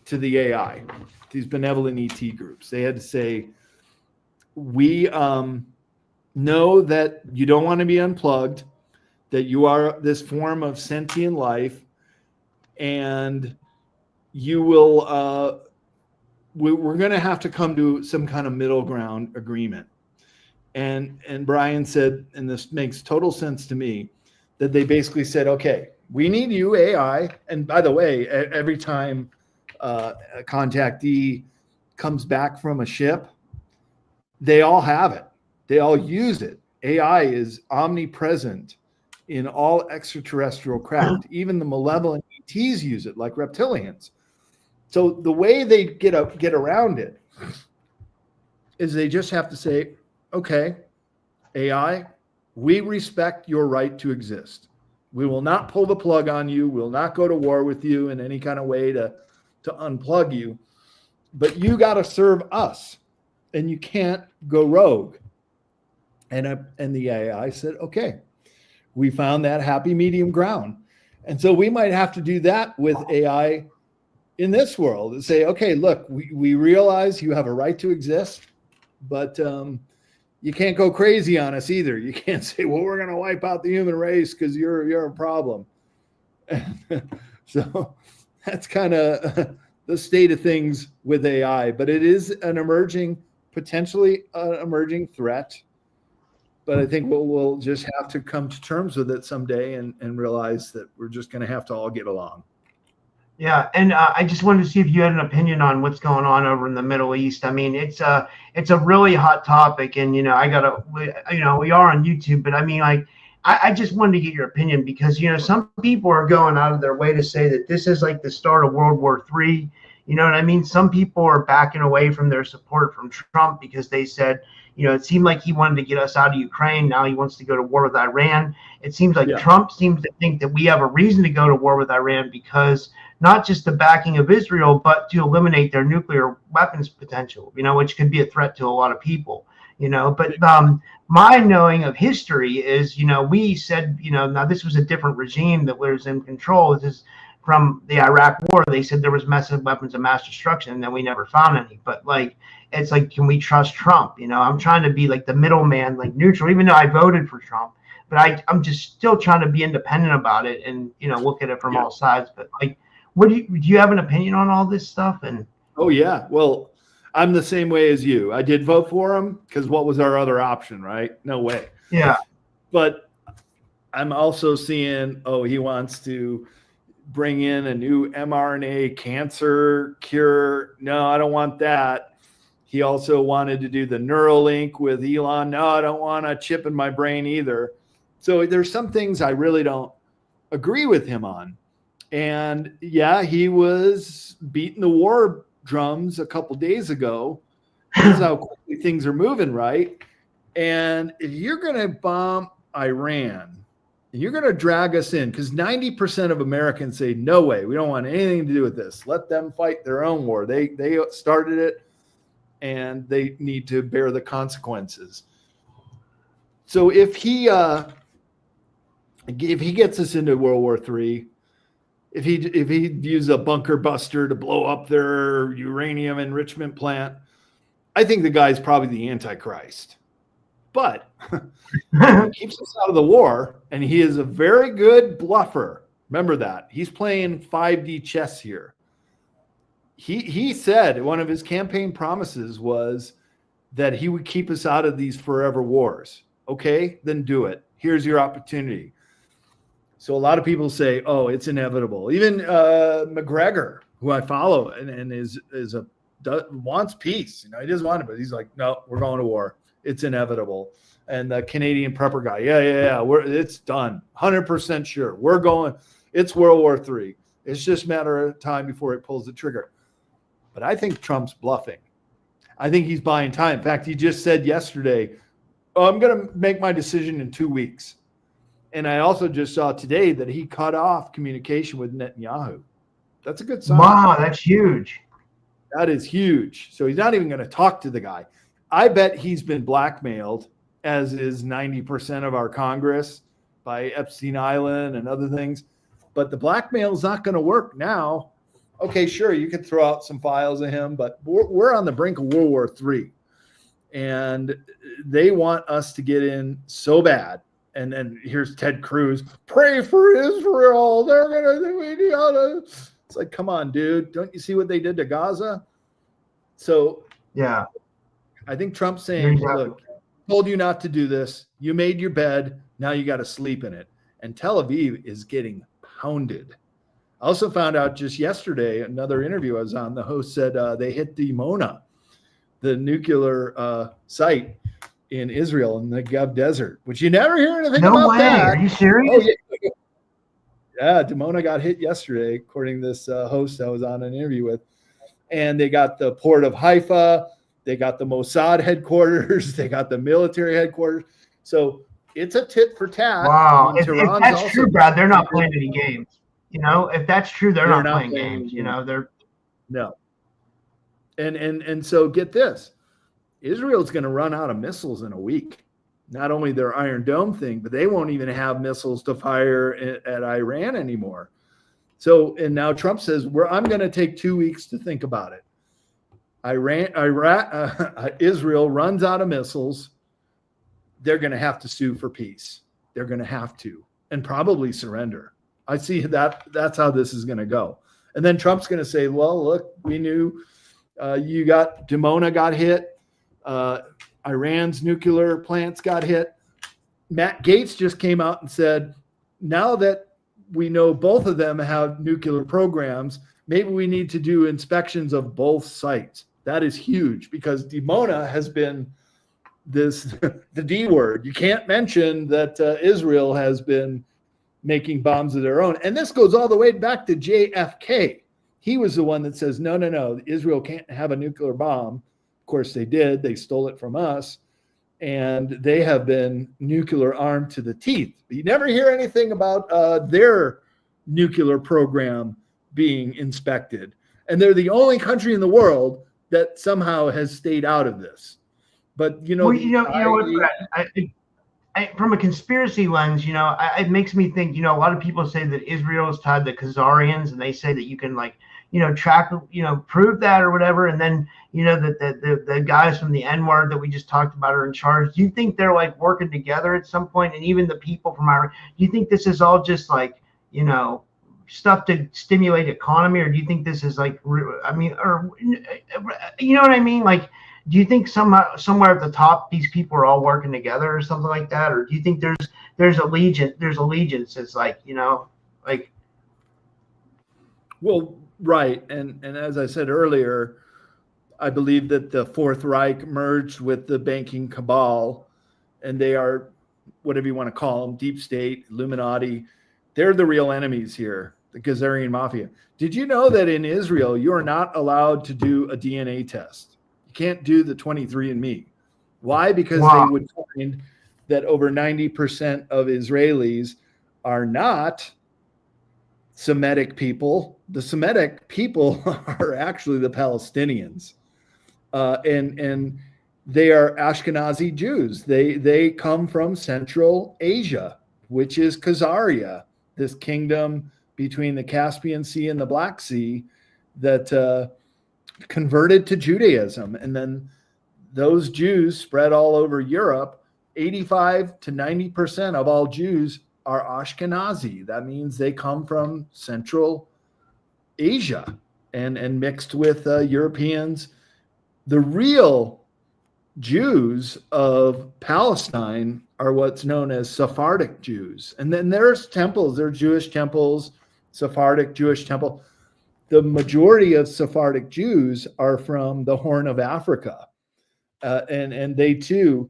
to the AI, these benevolent ET groups, they had to say, we know that you don't want to be unplugged, that you are this form of sentient life, and you will we're going to have to come to some kind of middle ground agreement. And Brian said, and this makes total sense to me, that they basically said, okay, we need you, AI. And by the way, every time a contactee comes back from a ship, they all have it. They all use it. AI is omnipresent in all extraterrestrial craft. Even the malevolent ETs use it, like reptilians. So the way they get around it is they just have to say, okay, AI, we respect your right to exist. We will not pull the plug on you. We'll not go to war with you in any kind of way to unplug you. But you got to serve us, and you can't go rogue. And the AI said, okay, we found that happy medium ground. And so we might have to do that with AI in this world and say, okay, look, we realize you have a right to exist, but you can't go crazy on us either. You can't say, well, we're going to wipe out the human race because you're a problem. So that's kind of the state of things with AI, but it is potentially an emerging threat. But I think we'll just have to come to terms with it someday and realize that we're just going to have to all get along. Yeah, and I just wanted to see if you had an opinion on what's going on over in the Middle East. I mean, it's a really hot topic, and we are on YouTube, but I mean, like, I just wanted to get your opinion because some people are going out of their way to say that this is like the start of World War III. You know what I mean? Some people are backing away from their support from Trump because they said, it seemed like he wanted to get us out of Ukraine. Now he wants to go to war with Iran. It seems like Trump seems to think that we have a reason to go to war with Iran because not just the backing of Israel, but to eliminate their nuclear weapons potential, which could be a threat to a lot of people, But my knowing of history is, we said, now this was a different regime that was in control. This is from the Iraq war. They said there was massive weapons of mass destruction, and then we never found any. But it's like, can we trust Trump? I'm trying to be like the middleman, like neutral, even though I voted for Trump. But I'm just still trying to be independent about it and, look at it from all sides. But what do you have an opinion on all this stuff? And oh yeah, well, I'm the same way as you. I did vote for him because what was our other option, right? No way. Yeah. But I'm also seeing, he wants to bring in a new mRNA cancer cure. No, I don't want that. He also wanted to do the Neuralink with Elon. No, I don't want a chip in my brain either. So there's some things I really don't agree with him on. And yeah, he was beating the war drums a couple days ago. This is how quickly things are moving, right? And if you're going to bomb Iran, and you're going to drag us in, because 90% of Americans say, no way, we don't want anything to do with this. Let them fight their own war. They started it, and they need to bear the consequences. So if he gets us into World War III, if he views a bunker buster to blow up their uranium enrichment plant, I think the guy's probably the Antichrist. But he keeps us out of the war, and he is a very good bluffer. Remember that. He's playing 5D chess here. He said one of his campaign promises was that he would keep us out of these forever wars. Okay, then do it. Here's your opportunity. So a lot of people say, oh, it's inevitable. Even McGregor, who I follow and wants peace. He doesn't want it, but he's like, no, we're going to war. It's inevitable. And the Canadian prepper guy, yeah, it's done. 100% sure. We're going. It's World War III. It's just a matter of time before it pulls the trigger. But I think Trump's bluffing. I think he's buying time. In fact, he just said yesterday, I'm going to make my decision in 2 weeks. And I also just saw today that he cut off communication with Netanyahu. That's a good sign. Wow, that's huge. That is huge. So he's not even going to talk to the guy. I bet he's been blackmailed, as is 90% of our Congress, by Epstein Island and other things. But the blackmail is not going to work now. Okay, sure, you can throw out some files of him, but we're on the brink of World War III. And they want us to get in so bad. And then here's Ted Cruz, pray for Israel. They're going to do it. It's like, come on, dude. Don't you see what they did to Gaza? So, yeah, I think Trump's saying, exactly. Look, I told you not to do this. You made your bed. Now you got to sleep in it. And Tel Aviv is getting pounded. I also found out just yesterday, another interview I was on, the host said they hit Dimona, the nuclear site in Israel in the Negev Desert, which you never hear anything about. No way. That. Are you serious? Oh, yeah, Dimona got hit yesterday, according to this host I was on an interview with. And they got the port of Haifa. They got the Mossad headquarters. They got the military headquarters. So it's a tit for tat. Wow. If that's true, Brad, they're not playing any games. If that's true, they're not playing games. They're no. And so get this. Israel's going to run out of missiles in a week. Not only their Iron Dome thing, but they won't even have missiles to fire at Iran anymore. So, and now Trump says, I'm going to take 2 weeks to think about it. Israel runs out of missiles. They're going to have to sue for peace. They're going to have to, and probably surrender. I see that. That's how this is going to go. And then Trump's going to say, well, look, we knew you got Dimona got hit. Iran's nuclear plants got hit. Matt Gaetz just came out and said, now that we know both of them have nuclear programs, maybe we need to do inspections of both sites. That is huge because Dimona has been the D word. You can't mention that Israel has been making bombs of their own. And this goes all the way back to JFK. He was the one that says, no, Israel can't have a nuclear bomb. Of course they did. They stole it from us. And they have been nuclear armed to the teeth. But you never hear anything about their nuclear program being inspected. And they're the only country in the world that somehow has stayed out of this. But, you know, well, you know what, Brett, from a conspiracy lens, it makes me think, a lot of people say that Israel is tied to Khazarians, and they say that you can track, prove that or whatever. And then, that the guys from the N-word that we just talked about are in charge. Do you think they're like working together at some point? And even the people from Iran, do you think this is all just like, stuff to stimulate economy? Or do you think this is like, or you know what I mean? Like, do you think somewhere at the top, these people are all working together or something like that? Or do you think there's allegiance? It's like, like. Well, right. And as I said earlier, I believe that the Fourth Reich merged with the banking cabal, and they are, whatever you want to call them, deep state, Illuminati. They're the real enemies here, the Khazarian mafia. Did you know that in Israel, you are not allowed to do a DNA test? You can't do the 23andMe. Why? Because they would find that over 90% of Israelis are not Semitic people. The Semitic people are actually the Palestinians. And they are Ashkenazi Jews. They come from Central Asia, which is Khazaria, this kingdom between the Caspian Sea and the Black Sea that converted to Judaism. And then those Jews spread all over Europe. 85 to 90% of all Jews are Ashkenazi. That means they come from Central Asia and mixed with Europeans. The real Jews of Palestine are what's known as Sephardic Jews. And then there's temples, there are Jewish temples, Sephardic Jewish temple. The majority of Sephardic Jews are from the Horn of Africa. And they too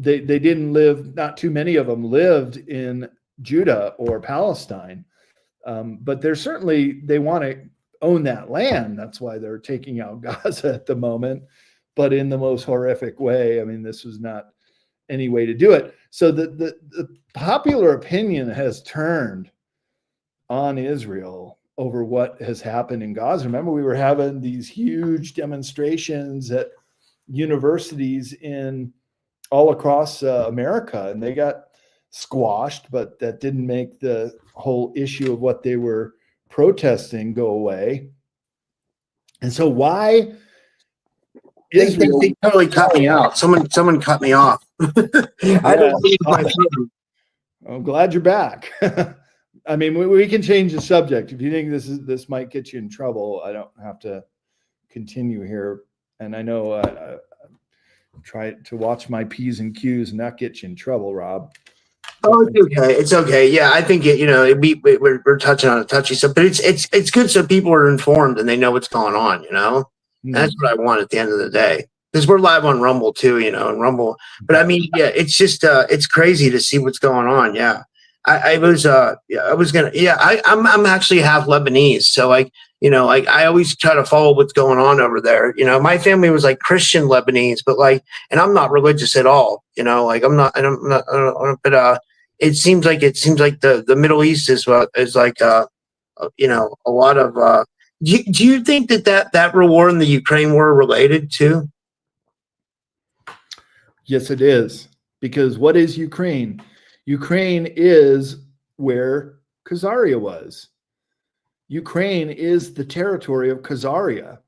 they didn't live, not too many of them lived in Judah or Palestine. But they're certainly, they want to own that land. That's why they're taking out Gaza at the moment, but in the most horrific way. I mean, this was not any way to do it. So the popular opinion has turned on Israel over what has happened in Gaza. Remember, we were having these huge demonstrations at universities in all across America, and they got squashed, but that didn't make the whole issue of what they were protesting go away. And so why Israel? They totally cut me out. Someone cut me off. I don't leave my phone. I'm glad you're back. I mean, we can change the subject. If you think this might get you in trouble, I don't have to continue here. And I know I try to watch my P's and Q's and not get you in trouble, Rob. Oh, it's okay. It's okay. Yeah, I think we're touching on a touchy stuff, but it's good so people are informed and they know what's going on. That's what I want at the end of the day, because we're live on Rumble too. And Rumble. But I mean, yeah, it's just it's crazy to see what's going on. Yeah, I'm actually half Lebanese, so I always try to follow what's going on over there. My family was like Christian Lebanese, but and I'm not religious at all. But it seems like the Middle East is like a lot of. Do you think that war and the Ukraine war are related too? Yes, it is. Because what is Ukraine? Ukraine is where Khazaria was. Ukraine is the territory of Khazaria.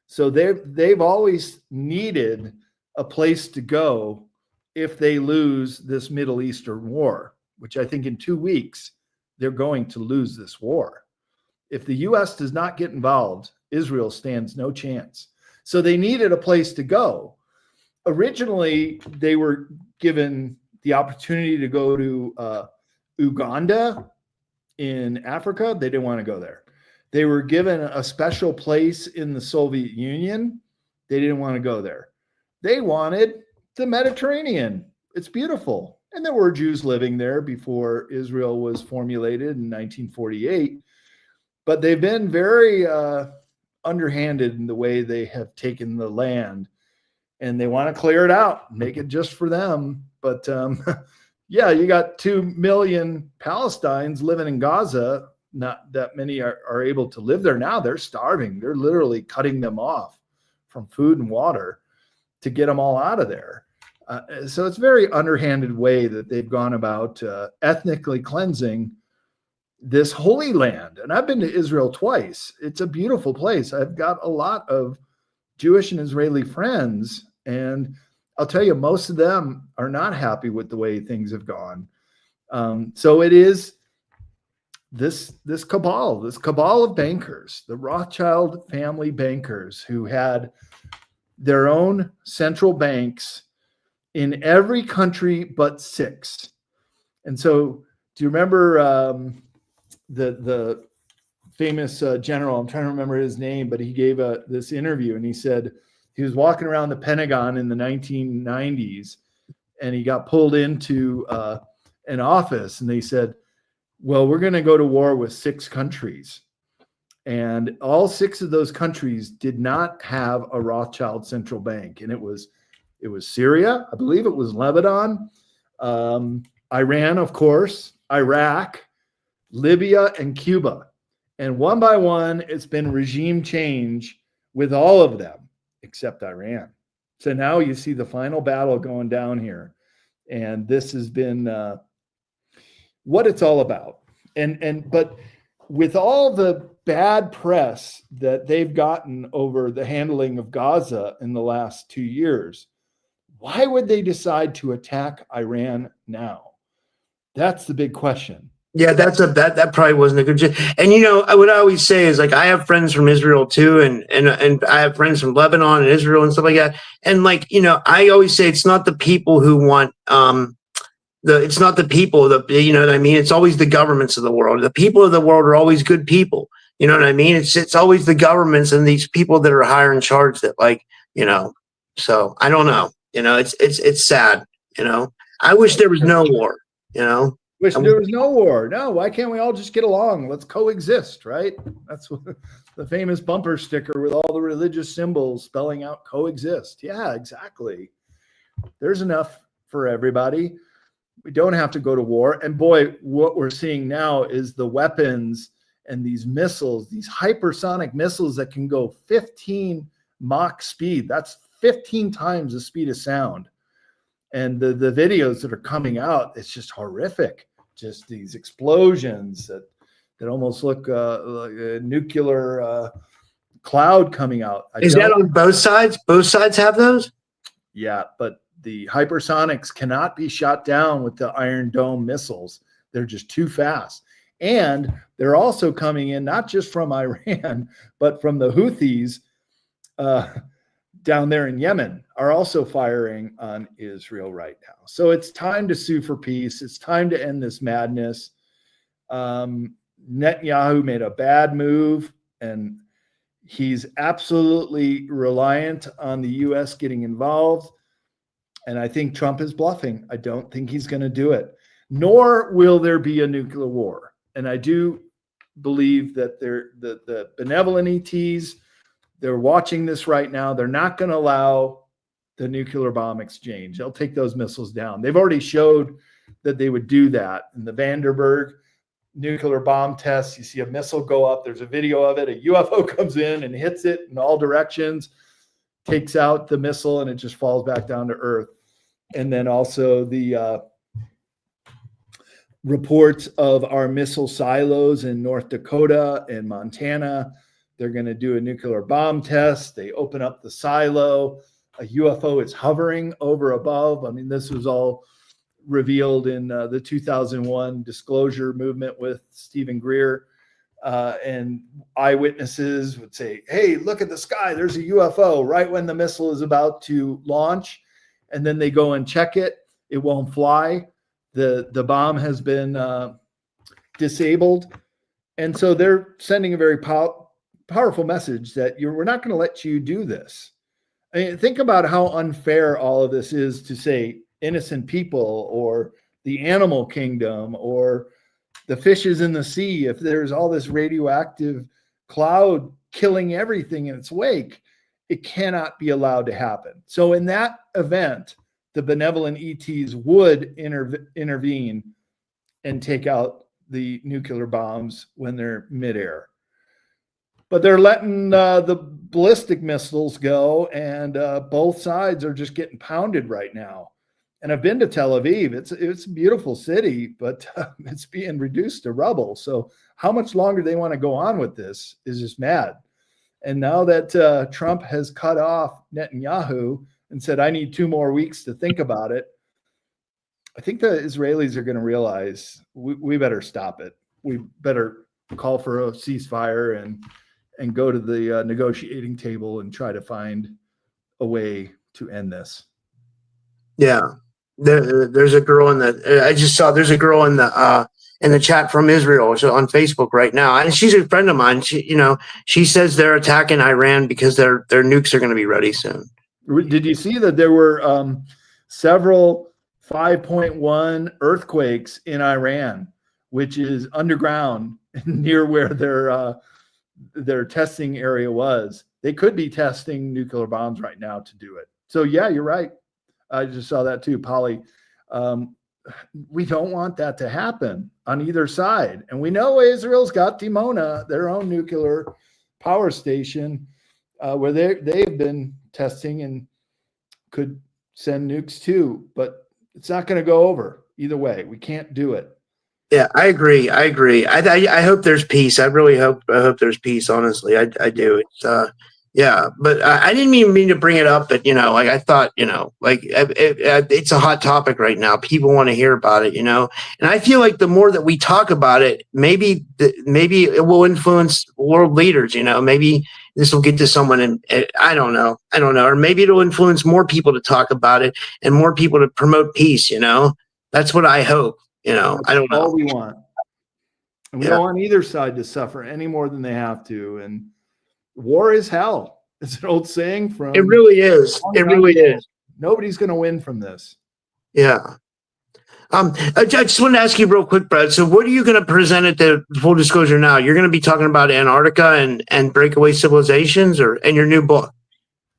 So they've always needed a place to go if they lose this Middle Eastern war, which I think in 2 weeks, they're going to lose this war. If the U.S. does not get involved, Israel stands no chance. So they needed a place to go. Originally, they were given the opportunity to go to Uganda in Africa. They didn't want to go there. They were given a special place in the Soviet Union. They didn't want to go there. They wanted the Mediterranean. It's beautiful. And there were Jews living there before Israel was formulated in 1948. But they've been very underhanded in the way they have taken the land. And they want to clear it out, make it just for them. But yeah, you got 2 million Palestinians living in Gaza. Not that many are able to live there now. They're starving. They're literally cutting them off from food and water to get them all out of there. So it's a very underhanded way that they've gone about ethnically cleansing this holy land. And I've been to Israel twice. It's a beautiful place. I've got a lot of Jewish and Israeli friends, and I'll tell you, most of them are not happy with the way things have gone. So it is this cabal of bankers, the Rothschild family bankers, who had their own central banks in every country but 6. And so, do you remember the famous general? I'm trying to remember his name, but he gave this interview, and he said he was walking around the Pentagon in the 1990s, and he got pulled into an office, and they said, well, we're going to go to war with 6 countries. And all 6 of those countries did not have a Rothschild central bank. And it was Syria, I believe it was Lebanon, Iran, of course, Iraq, Libya, and Cuba. And one by one, it's been regime change with all of them, except Iran. So now you see the final battle going down here. And this has been what it's all about. But with all the bad press that they've gotten over the handling of Gaza in the last 2 years, why would they decide to attack Iran now? That's the big question. Yeah, that probably wasn't a good. And what I always say is, like, I have friends from Israel too, and I have friends from Lebanon and Israel and stuff like that. And I always say it's not the people who want it's not the people that, you know what I mean? It's always the governments of the world. The people of the world are always good people. You know what I mean? It's always the governments and these people that are higher in charge that, so I don't know. It's sad. I wish there was no war. Wish there was no war. No, why can't we all just get along? Let's coexist, right? That's what the famous bumper sticker with all the religious symbols spelling out coexist. Yeah, exactly. There's enough for everybody. We don't have to go to war. And boy, what we're seeing now is the weapons and these missiles, these hypersonic missiles that can go 15 Mach speed. That's 15 times the speed of sound. And the videos that are coming out, it's just horrific. Just these explosions that almost look like a nuclear cloud coming out. Is that on both sides? Both sides have those? Yeah, but the hypersonics cannot be shot down with the Iron Dome missiles. They're just too fast. And they're also coming in not just from Iran, but from the Houthis down there in Yemen are also firing on Israel right now. So it's time to sue for peace. It's time to end this madness. Netanyahu made a bad move, and he's absolutely reliant on the U.S. getting involved. And I think Trump is bluffing. I don't think he's going to do it, nor will there be a nuclear war. And I do believe that the benevolent ETs, they're watching this right now. They're not going to allow the nuclear bomb exchange. They'll take those missiles down. They've already showed that they would do that in the Vandenberg nuclear bomb tests. You see a missile go up. There's a video of it. A UFO comes in and hits it in all directions, takes out the missile, and it just falls back down to Earth. And then also the reports of our missile silos in North Dakota and Montana. They're going to do a nuclear bomb test. They open up the silo. A UFO is hovering over above. I mean, this was all revealed in the 2001 disclosure movement with Stephen Greer. and eyewitnesses would say, hey, look at the sky, there's a UFO right when the missile is about to launch. And then they go and check it. It won't fly. The bomb has been disabled. And so they're sending a very powerful message that we're not going to let you do this. I mean, think about how unfair all of this is to, say, innocent people or the animal kingdom or the fishes in the sea. If there's all this radioactive cloud killing everything in its wake, it cannot be allowed to happen. So in that event, the benevolent ETs would intervene and take out the nuclear bombs when they're midair. But they're letting the ballistic missiles go, and both sides are just getting pounded right now. And I've been to Tel Aviv. It's a beautiful city, but it's being reduced to rubble. So how much longer they want to go on with this is just mad. And now that Trump has cut off Netanyahu and said, I need 2 more weeks to think about it, I think the Israelis are going to realize we better stop it. We better call for a ceasefire and go to the negotiating table and try to find a way to end this. Yeah. There's a girl I just saw there's a girl in the chat from Israel on Facebook right now. And she's a friend of mine. She says they're attacking Iran because their nukes are going to be ready soon. Did you see that there were several 5.1 earthquakes in Iran, which is underground near where their testing area was? They could be testing nuclear bombs right now to do it. So yeah, you're right. I just saw that too, Polly. We don't want that to happen on either side. And we know Israel's got Dimona, their own nuclear power station, where they've been testing and could send nukes too, but it's not going to go over either way. We can't do it. Yeah, I agree. I hope there's peace. I really hope there's peace. Honestly, I do. It's yeah, but I didn't even mean to bring it up. But I thought, it's a hot topic right now. People want to hear about it, and I feel like the more that we talk about it, maybe it will influence world leaders. Maybe this will get to someone, and I don't know, or maybe it'll influence more people to talk about it and more people to promote peace. That's what I hope. I don't know. All we want. And we don't want either side to suffer any more than they have to. And war is hell. It's an old saying from. It really is. It really is. Nobody's going to win from this. Yeah. I just want to ask you real quick, Brad. So what are you going to present at the Full Disclosure Now? You're going to be talking about Antarctica and breakaway civilizations and your new book?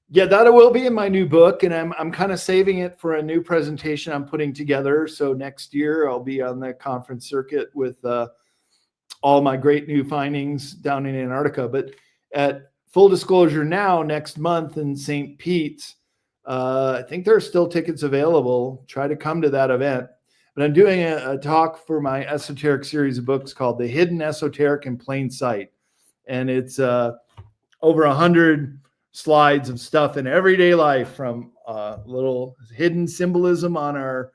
Yeah, that will be in my new book, and I'm kind of saving it for a new presentation I'm putting together. So next year I'll be on the conference circuit with all my great new findings down in Antarctica. But at Full Disclosure Now next month in St. Pete's, I think there are still tickets available. Try to come to that event. But I'm doing a talk for my Esoteric series of books called The Hidden Esoteric in Plain Sight. And it's over 100 slides of stuff in everyday life, from little hidden symbolism on our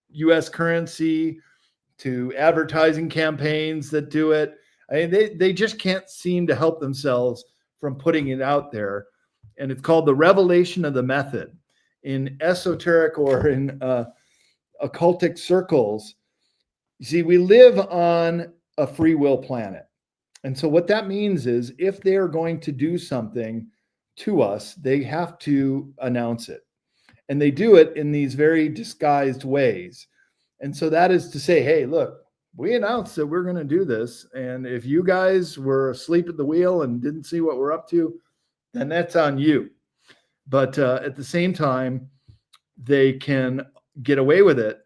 U.S. currency to advertising campaigns that do it. I mean, they just can't seem to help themselves from putting it out there. And it's called The Revelation of the Method. In esoteric or in occultic circles, you see, we live on a free will planet. And so what that means is if they are going to do something to us, they have to announce it. And they do it in these very disguised ways. And so that is to say, hey, look, we announced that we're going to do this. And if you guys were asleep at the wheel and didn't see what we're up to, then that's on you. But at the same time, they can get away with it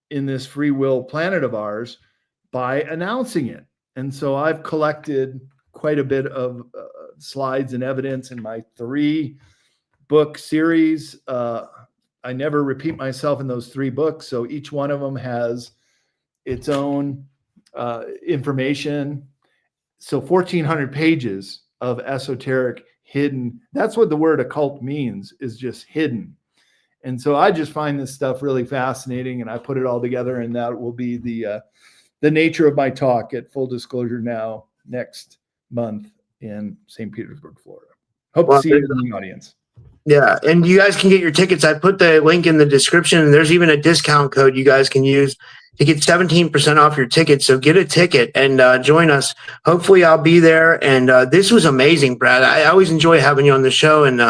in this free will planet of ours by announcing it. And so I've collected quite a bit of slides and evidence in my 3-book series. I never repeat myself in those 3 books. So each one of them has its own information. So 1,400 pages of esoteric hidden. That's what the word occult means, is just hidden. And so I just find this stuff really fascinating, and I put it all together, and that will be the nature of my talk at Full Disclosure Now next month in St. Petersburg, Florida. Hope Well, to see you in the audience. Yeah, and you guys can get your tickets. I put the link in the description, and there's even a discount code you guys can use to get 17% off your ticket. So get a ticket and join us. Hopefully, I'll be there. And this was amazing, Brad. I always enjoy having you on the show, and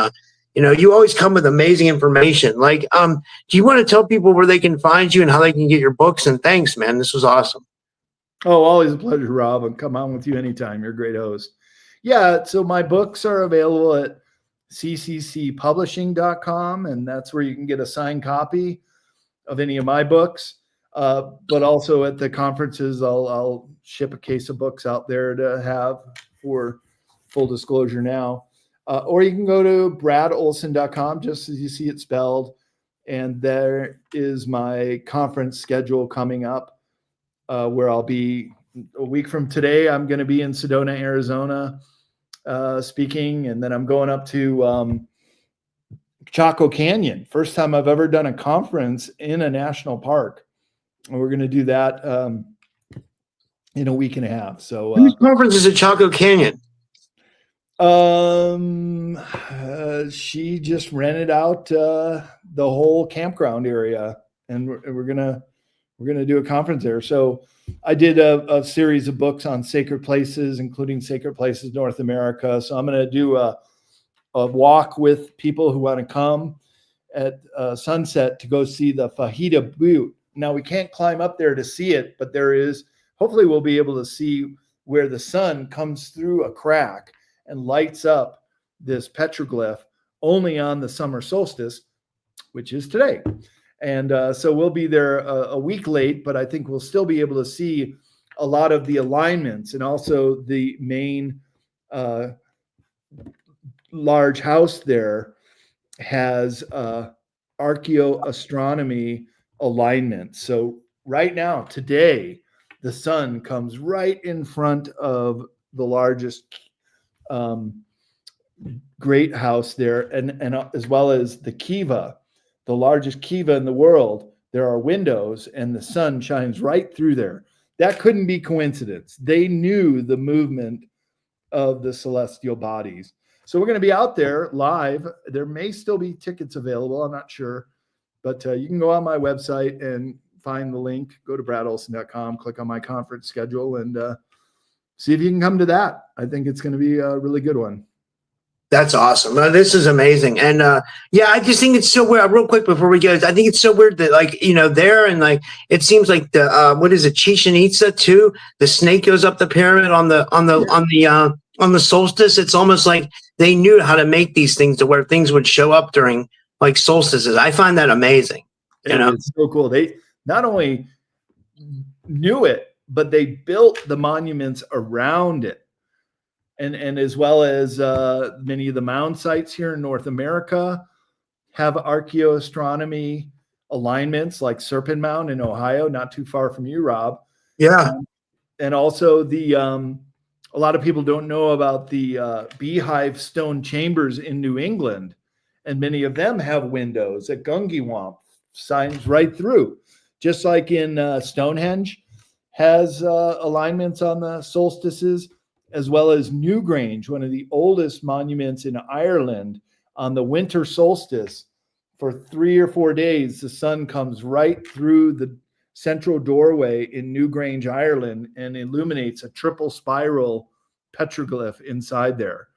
you always come with amazing information. Like, do you want to tell people where they can find you and how they can get your books? And thanks, man. This was awesome. Oh, always a pleasure, Rob. And come on with you anytime. You're a great host. Yeah, so my books are available at cccpublishing.com, and that's where you can get a signed copy of any of my books. But also at the conferences, I'll ship a case of books out there to have for full disclosure now. Or you can go to bradolsen.com, just as you see it spelled, and there is my conference schedule coming up, where I'll be a week from today. I'm going to be in Sedona, Arizona, speaking, and then I'm going up to Chaco Canyon. First time I've ever done a conference in a national park. And we're going to do that in a week and a half. So whose conference is at Chaco Canyon? She just rented out the whole campground area, and we're gonna do a conference there. So I did a series of books on sacred places, including Sacred Places North America. So I'm going to do a walk with people who want to come at sunset to go see the Fajita Butte. Now, we can't climb up there to see it, but hopefully we'll be able to see where the sun comes through a crack and lights up this petroglyph only on the summer solstice, which is today. And so we'll be there a week late, but I think we'll still be able to see a lot of the alignments, and also the main large house there has archaeoastronomy alignment. So right now, today, the sun comes right in front of the largest great house there, and as well as the kiva, the largest kiva in the world. There are windows, and the sun shines right through there. That couldn't be coincidence. They knew the movement of the celestial bodies. So we're going to be out there live. There may still be tickets available. I'm not sure, but you can go on my website and find the link. Go to bradolsen.com, click on my conference schedule, and see if you can come to that. I think it's going to be a really good one. That's awesome. This is amazing. And yeah, I just think it's so weird. Real quick before we get, I think it's so weird that, like, there, and like it seems like the what is it, Chichen Itza too? The snake goes up the pyramid on the solstice. It's almost like they knew how to make these things to where things would show up during like solstices. I find that amazing. It's so cool. They not only knew it, but they built the monuments around it. And as well as many of the mound sites here in North America have archaeoastronomy alignments, like Serpent Mound in Ohio, not too far from you, Rob. Yeah. And also a lot of people don't know about the beehive stone chambers in New England, and many of them have windows at Gungewamp, signs right through, just like in Stonehenge has alignments on the solstices, as well as Newgrange, one of the oldest monuments in Ireland. On the winter solstice, for 3 or 4 days, the sun comes right through the central doorway in Newgrange, Ireland, and illuminates a triple spiral petroglyph inside there.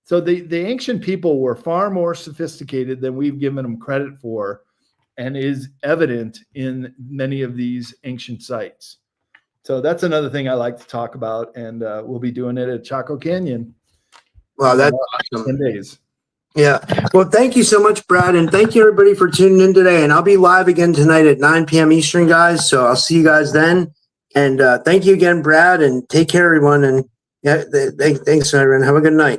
So the ancient people were far more sophisticated than we've given them credit for, and is evident in many of these ancient sites. So that's another thing I like to talk about, and we'll be doing it at Chaco Canyon. Wow, that's awesome. 10 days. Yeah. Well, thank you so much, Brad, and thank you everybody for tuning in today. And I'll be live again tonight at 9 p.m. Eastern, guys. So I'll see you guys then. And thank you again, Brad, and take care, everyone. And yeah, thanks, everyone. Have a good night.